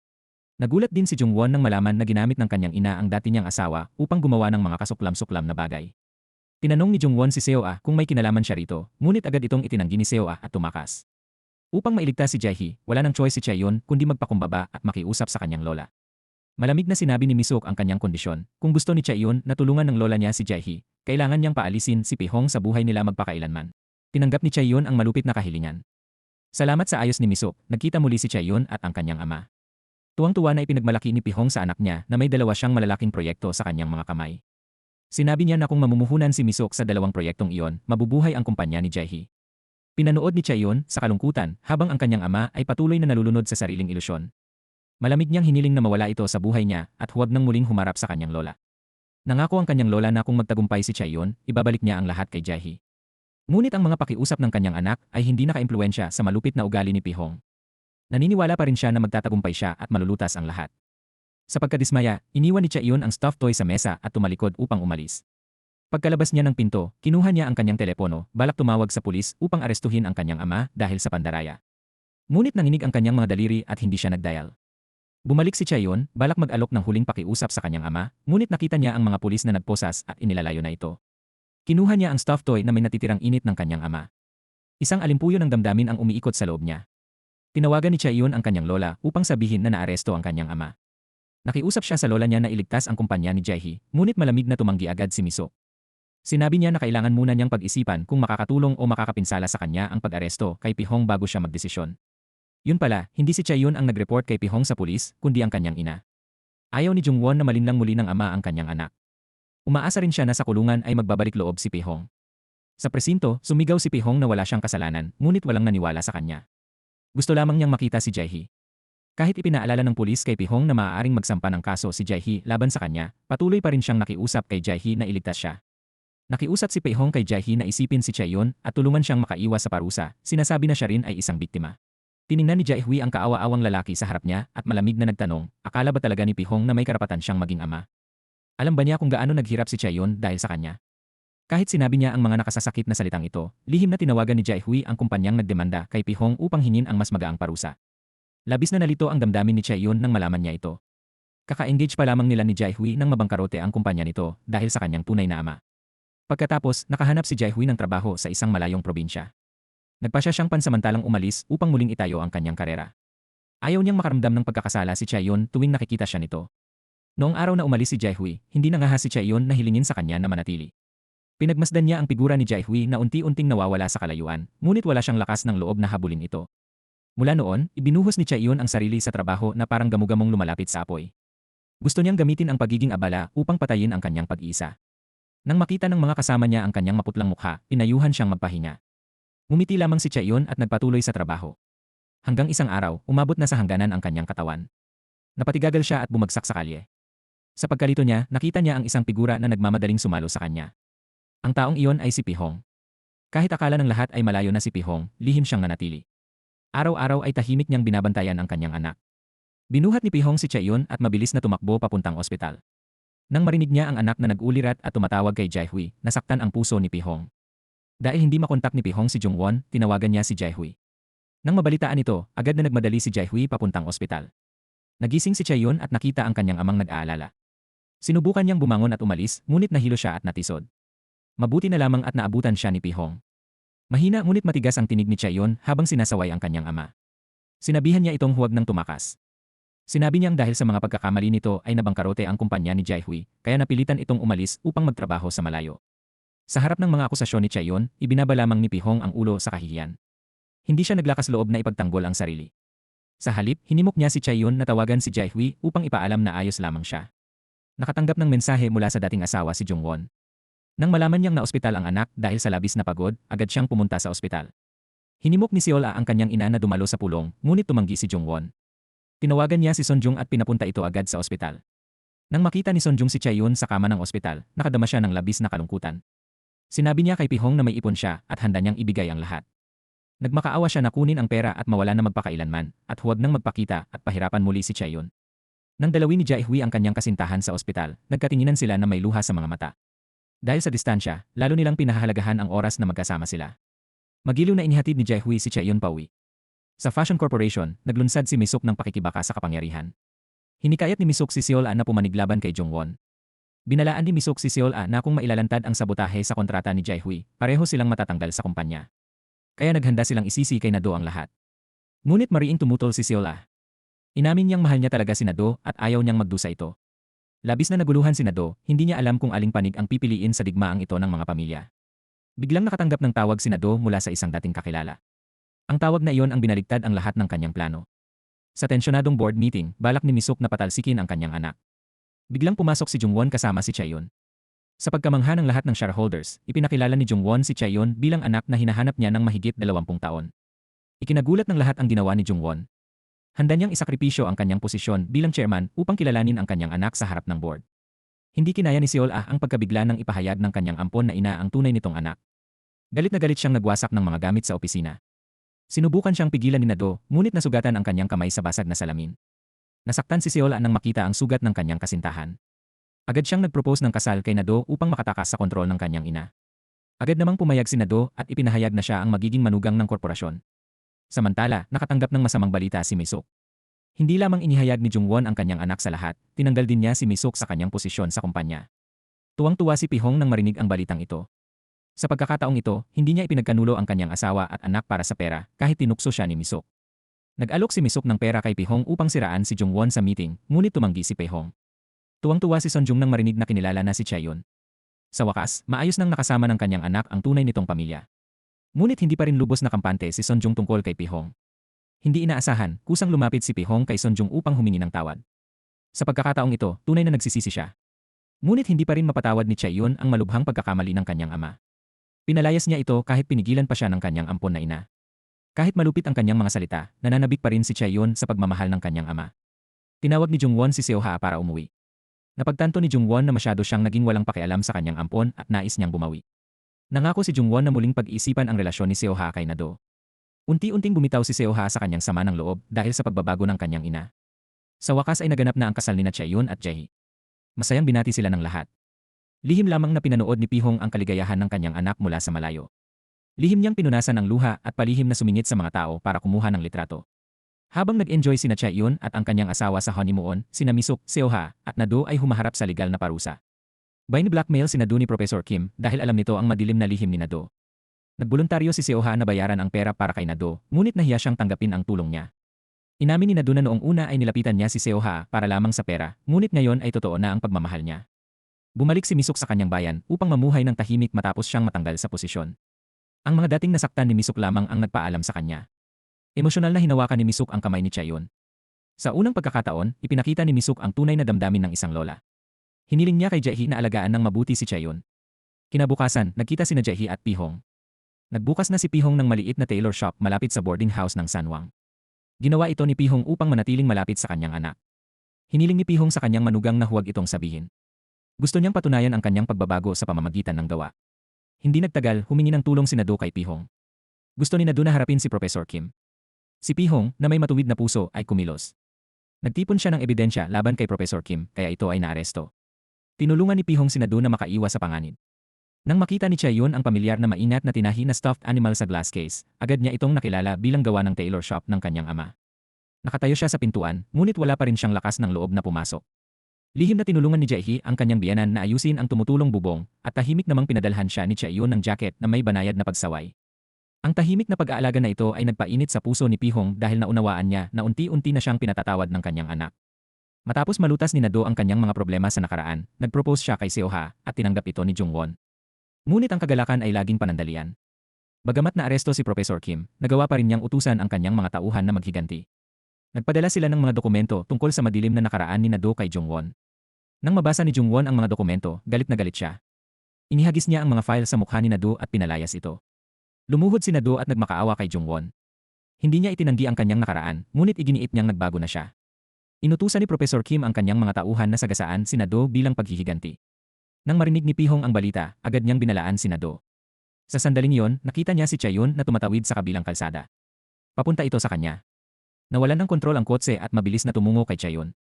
Nagulat din si Jong-won nang malaman na ginamit ng kanyang ina ang dati niyang asawa upang gumawa ng mga kasuklam-suklam na bagay. Tinanong ni Jong-won si Seo-ah kung may kinalaman siya rito, ngunit agad itong itinanggi ni Seo-ah at tumakas. Upang mailigtas si Jae-hee, wala nang choice si Chaeyoon kundi magpakumbaba at makiusap sa kanyang lola. Malamig na sinabi ni Misuk ang kanyang kondisyon, kung gusto ni Chaeyoon na tulungan ng lola niya si Jae-hee, kailangan niyang paalisin si Pi-hong sa buhay nila magpakailanman. Tinanggap ni Chaeyoon ang malupit na kahilingan. Salamat sa ayos ni Misuk, nagkita muli si Chaeyoon at ang kanyang ama. Tuwang-tuwa na ipinagmalaki ni Pi-hong sa anak niya na may dalawa siyang malalaking proyekto sa kanyang mga kamay. Sinabi niya na kung mamumuhunan si Misuk sa dalawang proyektong iyon, mabubuhay ang kumpanya ni Jae-hee. Pinanood ni Chaeyoon sa kalungkutan habang ang kanyang ama ay patuloy na nalulunod sa sariling ilusyon. Malamig niyang hiniling na mawala ito sa buhay niya at huwag nang muling humarap sa kanyang lola. Nangako ang kanyang lola na kung magtagumpay si Chaeyoon, ibabalik niya ang lahat kay Jae-hee. Ngunit ang mga pakiusap ng kanyang anak ay hindi nakaimpluwensya sa malupit na ugali ni Pi-hong. Naniniwala pa rin siya na magtatagumpay siya at malulutas ang lahat. Sa pagkadismaya, iniwan ni Chaeyoon ang stuffed toy sa mesa at tumalikod upang umalis. Pagkalabas niya ng pinto, kinuha niya ang kanyang telepono, balak tumawag sa pulis upang arestuhin ang kanyang ama dahil sa pandaraya. Ngunit nanginig ang kanyang mga daliri at hindi siya nagdial. Bumalik si Chaeyoon, balak mag-alok ng huling pakiusap sa kanyang ama, ngunit nakita niya ang mga pulis na nagposas at inilalayo na ito. Kinuha niya ang stuffed toy na may natitirang init ng kanyang ama. Isang alimpuyo ng damdamin ang umiikot sa loob niya. Tinawagan ni Chaeyoon ang kanyang lola upang sabihin na naaresto ang kanyang ama. Nakiusap siya sa lola niya na iligtas ang kumpanya ni Jae-hee, ngunit malamig na tumanggi agad si Misuk. Sinabi niya na kailangan muna niyang pag-isipan kung makakatulong o makakapinsala sa kanya ang pag-aresto kay Pihong bago siya magdesisyon. Yun pala, hindi si Chaeyoon ang nag-report kay Pihong sa pulis, kundi ang kanyang ina. Ayaw ni Jungwon na malinlang muli ng ama ang kanyang anak. Umaasa rin siya na sa kulungan ay magbabalik loob si Pihong. Sa presinto, sumigaw si Pihong na wala siyang kasalanan, ngunit walang naniwala sa kanya. Gusto lamang niyang makita si Jae-hee. Kahit ipinaalala ng pulis kay Pihong na maaaring magsampa ng kaso si Jae-hee laban sa kanya, patuloy pa rin siyang nakiusap kay Jae-hee na iligtas siya. Nakiusap si Pihong kay Jae-hee na isipin si Chaeyoon at tulungan siyang makaiwas sa parusa, sinasabi na siya rin ay isang biktima. Tiningnan ni Jae-hee ang kaawa-awang lalaki sa harap niya at malamig na nagtanong, akala ba talaga ni Pihong na may karapatan siyang maging ama? Alam ba niya kung gaano naghirap si Chaeyoon dahil sa kanya? Kahit sinabi niya ang mga nakasasakit na salitang ito, lihim na tinawagan ni Jae-hee ang kumpanyang nagdemanda kay Pihong upang hingin ang mas magaang parusa. Labis na nalito ang damdamin ni Chaeyoon nang malaman niya ito. Kaka-engage pa lamang nila ni Jae-hee nang mabangkarote ang kumpanya nito dahil sa kanyang tunay na ama. Pagkatapos, nakahanap si Jae-hee ng trabaho sa isang malayong probinsya. Nagpasya siyang pansamantalang umalis upang muling itayo ang kanyang karera. Ayaw niyang makaramdam ng pagkakasala si Chaeyoon tuwing nakikita siya nito. Noong araw na umalis si Jae-hee, hindi nangahas si Chaeyoon na hilingin sa kanya na manatili. Pinagmasdan niya ang figura ni Jae-hee na unti-unting nawawala sa kalayuan, ngunit wala siyang lakas ng loob na habulin ito. Mula noon, ibinuhos ni Chaeyoon ang sarili sa trabaho na parang gamugamong lumalapit sa apoy. Gusto niyang gamitin ang pagiging abala upang patayin ang kanyang pag-iisa. Nang makita ng mga kasama niya ang kanyang maputlang mukha, pinayuhan siyang magpahinga. Ngumiti lamang si Chaeyoon at nagpatuloy sa trabaho. Hanggang isang araw, umabot na sa hangganan ang kanyang katawan. Napatigagal siya at bumagsak sa kalye. Sa pagkalito niya, nakita niya ang isang figura na nagmamadaling sumalo sa kanya. Ang taong iyon ay si Pihong. Kahit akala ng lahat ay malayo na si Pihong, lihim siyang nanatili. Araw-araw ay tahimik niyang binabantayan ang kanyang anak. Binuhat ni Pihong si Chaeyoon at mabilis na tumakbo papuntang ospital. Nang marinig niya ang anak na nag-ulirat at tumatawag kay Jae-hee, nasaktan ang puso ni Pihong. Dahil hindi makontak ni Pihong si Jungwon, tinawagan niya si Jae-hee. Nang mabalitaan ito, agad na nagmadali si Jae-hee papuntang ospital. Nagising si Chaeyoon at nakita ang kanyang amang nag-aalala. Sinubukan niyang bumangon at umalis, ngunit nahilo siya at natisod. Mabuti na lamang at naabutan siya ni Pihong. Mahina ngunit matigas ang tinig ni Chaeyoon habang sinasaway ang kanyang ama. Sinabihan niya itong huwag nang tumakas. Sinabi niyang dahil sa mga pagkakamali nito ay nabangkarote ang kumpanya ni Jae-hee, kaya napilitan itong umalis upang magtrabaho sa malayo. Sa harap ng mga akusasyon ni Chaeyoon, ibinaba lamang ni Pihong ang ulo sa kahihiyan. Hindi siya naglakas loob na ipagtanggol ang sarili. Sa halip, hinimok niya si Chaeyoon na tawagan si Jae-hee upang ipaalam na ayos lamang siya. Nakatanggap ng mensahe mula sa dating asawa si Jungwon. Nang malaman niyang na-ospital ang anak dahil sa labis na pagod, agad siyang pumunta sa ospital. Hinimok ni Seol-ah ang kanyang ina na dumalo sa pulong, ngunit tumanggi si Jungwon. Tinawagan niya si Sonjung at pinapunta ito agad sa ospital. Nang makita ni Sonjung si Chaeyoon sa kama ng ospital, nakadama siya ng labis na kalungkutan. Sinabi niya kay Pihong na may ipon siya at handa niyang ibigay ang lahat. Nagmakaawa siya na kunin ang pera at mawala na magpakailanman, at huwag nang magpakita at pahirapan muli si Chaeyoon. Nang dalawin ni Jae-hee ang kanyang kasintahan sa ospital, nagkatinginan sila na may luha sa mga mata. Dahil sa distansya, lalo nilang pinahahalagahan ang oras na magkasama sila. Magiliw na inihatid ni Jae-hee si Chaeyoon pauwi. Sa Fashion Corporation, naglunsad si Misuk ng pakikibaka sa kapangyarihan. Hinikayat ni Misuk si Seol-ah na pumaniglaban kay Jungwon. Binalaan ni Misuk si Seol-ah na kung mailalantad ang sabotahe sa kontrata ni Jae-hee, pareho silang matatanggal sa kumpanya. Kaya naghanda silang isisi kay Nado ang lahat. Ngunit mariing tumutol si Seol-ah. Inamin niyang mahal niya talaga si Nado at ayaw niyang magdusa ito. Labis na naguluhan si Nado, hindi niya alam kung aling panig ang pipiliin sa digmaang ito ng mga pamilya. Biglang nakatanggap ng tawag si Nado mula sa isang dating kakilala. Ang tawag na iyon ang binaligtad ang lahat ng kanyang plano. Sa tensyonadong board meeting, balak ni Misuk na patalsikin ang kanyang anak. Biglang pumasok si Jungwon kasama si Chaeyoon. Sa pagkamangha ng lahat ng shareholders, ipinakilala ni Jungwon si Chaeyoon bilang anak na hinahanap niya ng mahigit 20 taon. Ikinagulat ng lahat ang ginawa ni Jungwon. Handa niyang isakripisyo ang kanyang posisyon bilang chairman upang kilalanin ang kanyang anak sa harap ng board. Hindi kinaya ni Seol-ah ang pagkabigla ng ipahayag ng kanyang ampon na ina ang tunay nitong anak. Galit na galit siyang nagwasak ng mga gamit sa opisina. Sinubukan siyang pigilan ni Nado, ngunit nasugatan ang kanyang kamay sa basag na salamin. Nasaktan si Seol-ah nang makita ang sugat ng kanyang kasintahan. Agad siyang nagpropose ng kasal kay Nado upang makatakas sa kontrol ng kanyang ina. Agad namang pumayag si Nado at ipinahayag na siya ang magiging manugang ng korporasyon. Samantala, nakatanggap ng masamang balita si Misuk. Hindi lamang inihayag ni Jungwon ang kanyang anak sa lahat, tinanggal din niya si Misuk sa kanyang posisyon sa kumpanya. Tuwang-tuwa si Pihong nang marinig ang balitang ito. Sa pagkakataong ito, hindi niya ipinagkanulo ang kanyang asawa at anak para sa pera kahit tinukso siya ni Misuk. Nag-alok si Misuk ng pera kay Pihong upang siraan si Jungwon sa meeting, ngunit tumanggi si Pihong. Tuwang-tuwa si Sonjung nang marinig na kinilala na si Chaeyoon. Sa wakas, maayos nang nakasama ng kanyang anak ang tunay nitong pamilya. Ngunit hindi pa rin lubos na kampante si Sonjung tungkol kay Pihong. Hindi inaasahan, kusang lumapit si Pihong kay Sonjung upang humingi ng tawad. Sa pagkakataong ito, tunay na nagsisisi siya. Ngunit hindi pa rin mapatawad ni Chaeyoon ang malubhang pagkakamali ng kanyang ama. Pinalayas niya ito kahit pinigilan pa siya ng kanyang ampon na ina. Kahit malupit ang kanyang mga salita, nananabik pa rin si Chaeyoon sa pagmamahal ng kanyang ama. Tinawag ni Jungwon si Seoha para umuwi. Napagtanto ni Jungwon na masyado siyang naging walang pakialam sa kanyang ampon at nais niyang bumawi. Nangako si Jungwon na muling pag-iisipan ang relasyon ni Seoha kay Na-do. Unti-unting bumitaw si Seoha sa kanyang sama ng loob dahil sa pagbabago ng kanyang ina. Sa wakas ay naganap na ang kasal ni Chaeyoon at Jaehee. Masayang binati sila ng lahat. Lihim lamang na pinanood ni Pihong ang kaligayahan ng kanyang anak mula sa malayo. Lihim niyang pinunasan ang luha at palihim na sumingit sa mga tao para kumuha ng litrato. Habang nag-enjoy sina Chaeyoon at ang kanyang asawa sa honeymoon, sina Misuk, Seoha, at Na-do ay humaharap sa legal na parusa. Blackmail si Na-do ni Professor Kim dahil alam nito ang madilim na lihim ni Na-do. Nagboluntaryo si Seoha na bayaran ang pera para kay Na-do, ngunit nahiya siyang tanggapin ang tulong niya. Inamin ni Na-do na noong una ay nilapitan niya si Seoha para lamang sa pera, ngunit ngayon ay totoo na ang pagmamahal niya. Bumalik si Misuk sa kanyang bayan upang mamuhay ng tahimik matapos siyang matanggal sa posisyon. Ang mga dating nasaktan ni Misuk lamang ang nagpaalam sa kanya. Emosyonal na hinawakan ni Misuk ang kamay ni Chaeyoon. Sa unang pagkakataon, ipinakita ni Misuk ang tunay na damdamin ng isang lola. Hiniling niya kay Jaehee na alagaan ng mabuti si Chaeyoon. Kinabukasan, nagkita sina Jaehee at Pihong. Nagbukas na si Pihong ng maliit na tailor shop malapit sa boarding house ng Sanwang. Ginawa ito ni Pihong upang manatiling malapit sa kanyang anak. Hiniling ni Pihong sa kanyang manugang na huwag itong sabihin. Gusto niyang patunayan ang kanyang pagbabago sa pamamagitan ng gawa. Hindi nagtagal, humingi ng tulong si Na-do kay Pihong. Gusto ni Na-do na harapin si Professor Kim. Si Pihong, na may matuwid na puso, ay kumilos. Nagtipon siya ng ebidensya laban kay Professor Kim, kaya ito ay naaresto. Tinulungan ni Pihong si Na-do na makaiwas sa panganib. Nang makita ni Chaeyoon ang pamilyar na maingat na tinahi na stuffed animal sa glass case, agad niya itong nakilala bilang gawa ng tailor shop ng kanyang ama. Nakatayo siya sa pintuan, ngunit wala pa rin siyang lakas ng loob na pumasok. Lihim na tinulungan ni Jaehee ang kanyang biyanan na ayusin ang tumutulong bubong at tahimik namang pinadalhan siya ni Chaeyoon ng jacket na may banayad na pagsaway. Ang tahimik na pag-aalaga na ito ay nagpainit sa puso ni Pihong dahil naunawaan niya na unti-unti na siyang pinatatawad ng kanyang anak. Matapos malutas ni Na-do ang kanyang mga problema sa nakaraan, nag-propose siya kay Seoha at tinanggap ito ni Jungwon. Ngunit ang kagalakan ay laging panandalian. Bagamat naaresto si Professor Kim, nagawa pa rin niyang utusan ang kanyang mga tauhan na maghiganti. Nagpadala sila ng mga dokumento tungkol sa madilim na nakaraan ni Na-do kay Jungwon. Nang mabasa ni Jungwon ang mga dokumento, galit na galit siya. Inihagis niya ang mga file sa mukha ni Na-do at pinalayas ito. Lumuhod si Na-do at nagmakaawa kay Jungwon. Hindi niya itinanggi ang kanyang nakaraan, ngunit iginiit niyang nagbago na siya. Inutusan ni Professor Kim ang kanyang mga tauhan na sagasaan si Na-do bilang paghihiganti. Nang marinig ni Pihong ang balita, agad niyang binalaan si Na-do. Sa sandaling iyon, nakita niya si Chaeyoon na tumatawid sa kabilang kalsada. Papunta ito sa kanya. Nawalan ng kontrol ang kotse at mabilis na tumungo kay Chaeyoon.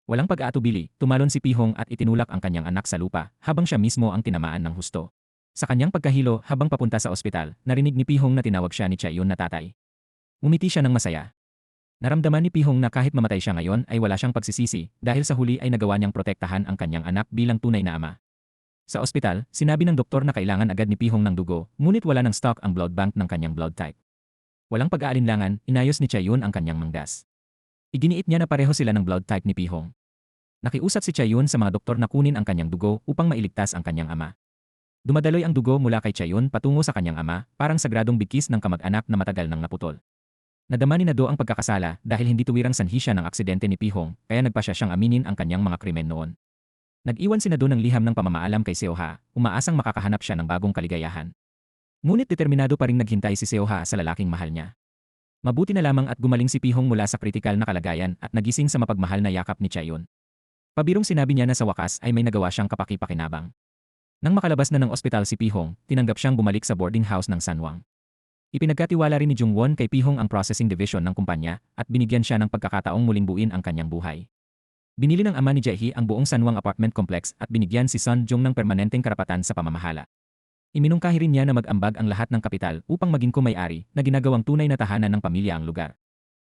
Walang pag-aatubili, tumalon si Pihong at itinulak ang kanyang anak sa lupa habang siya mismo ang tinamaan ng husto. Sa kanyang pagkahilo habang papunta sa ospital, narinig ni Pihong na tinawag siya ni Chaeyoon na tatay. Umiti siya ng masaya. Naramdaman ni Pihong na kahit mamatay siya ngayon ay wala siyang pagsisisi dahil sa huli ay nagawa niyang protektahan ang kanyang anak bilang tunay na ama. Sa ospital, sinabi ng doktor na kailangan agad ni Pihong ng dugo, ngunit wala ng stock ang blood bank ng kanyang blood type. Walang pag-aalinlangan, inayos ni Chaeyoon ang kanyang manggas. Iginiit niya na pareho sila ng blood type ni Pihong. Nakiusap si Chaeyoon sa mga doktor na kunin ang kanyang dugo upang mailigtas ang kanyang ama. Dumadaloy ang dugo mula kay Chaeyoon patungo sa kanyang ama, parang sagradong bigkis ng kamag-anak na matagal nang naputol. Nadama ni Na-do ang pagkakasala dahil hindi tuwirang sanhi siya ng aksidente ni Pihong, kaya nagpasya siyang aminin ang kanyang mga krimen noon. Nag-iwan si Na-do ng liham ng pamamaalam kay Seoha, umaasang makakahanap siya ng bagong kaligayahan. Ngunit determinado pa ring naghintay si Seoha sa lalaking mahal niya. Mabuti na lamang at gumaling si Pihong mula sa kritikal na kalagayan at nagising sa mapagmahal na yakap ni Chaeyoon. Pabirong sinabi niya na sa wakas ay may nagawa siyang kapaki-pakinabang. Nang makalabas na ng ospital si Pihong, tinanggap siyang bumalik sa boarding house ng Sanwang. Ipinagkatiwala rin ni Jungwon kay Pihong ang processing division ng kumpanya at binigyan siya ng pagkakataong muling buuin ang kanyang buhay. Binili ng ama ni Jaehee ang buong Sanwang apartment complex at binigyan si Son Jung ng permanenteng karapatan sa pamamahala. Iminungkahi rin niya na mag-ambag ang lahat ng kapital upang maging kumay-ari na ginagawang tunay na tahanan ng pamilya ang lugar.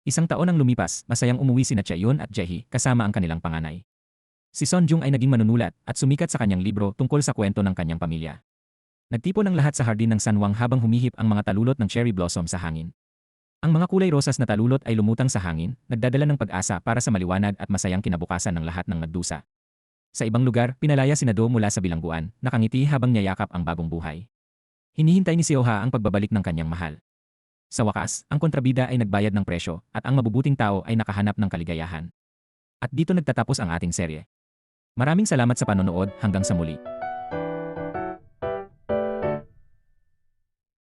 Isang taon ang lumipas, masayang umuwi sina Chaeyoon at Jaehee kasama ang kanilang panganay. Si Son Jung ay naging manunulat at sumikat sa kanyang libro tungkol sa kwento ng kanyang pamilya. Nagtipon ang lahat sa hardin ng Sanwang habang humihip ang mga talulot ng cherry blossom sa hangin. Ang mga kulay rosas na talulot ay lumutang sa hangin, nagdadala ng pag-asa para sa maliwanag at masayang kinabukasan ng lahat ng nagdusa. Sa ibang lugar, pinalaya si Nado mula sa bilangguan, nakangiti habang niyayakap ang bagong buhay. Hinihintay ni Seoha ang pagbabalik ng kanyang mahal. Sa wakas, ang kontrabida ay nagbayad ng presyo at ang mabubuting tao ay nakahanap ng kaligayahan. At dito nagtatapos ang ating serye. Maraming salamat sa panonood, hanggang sa muli.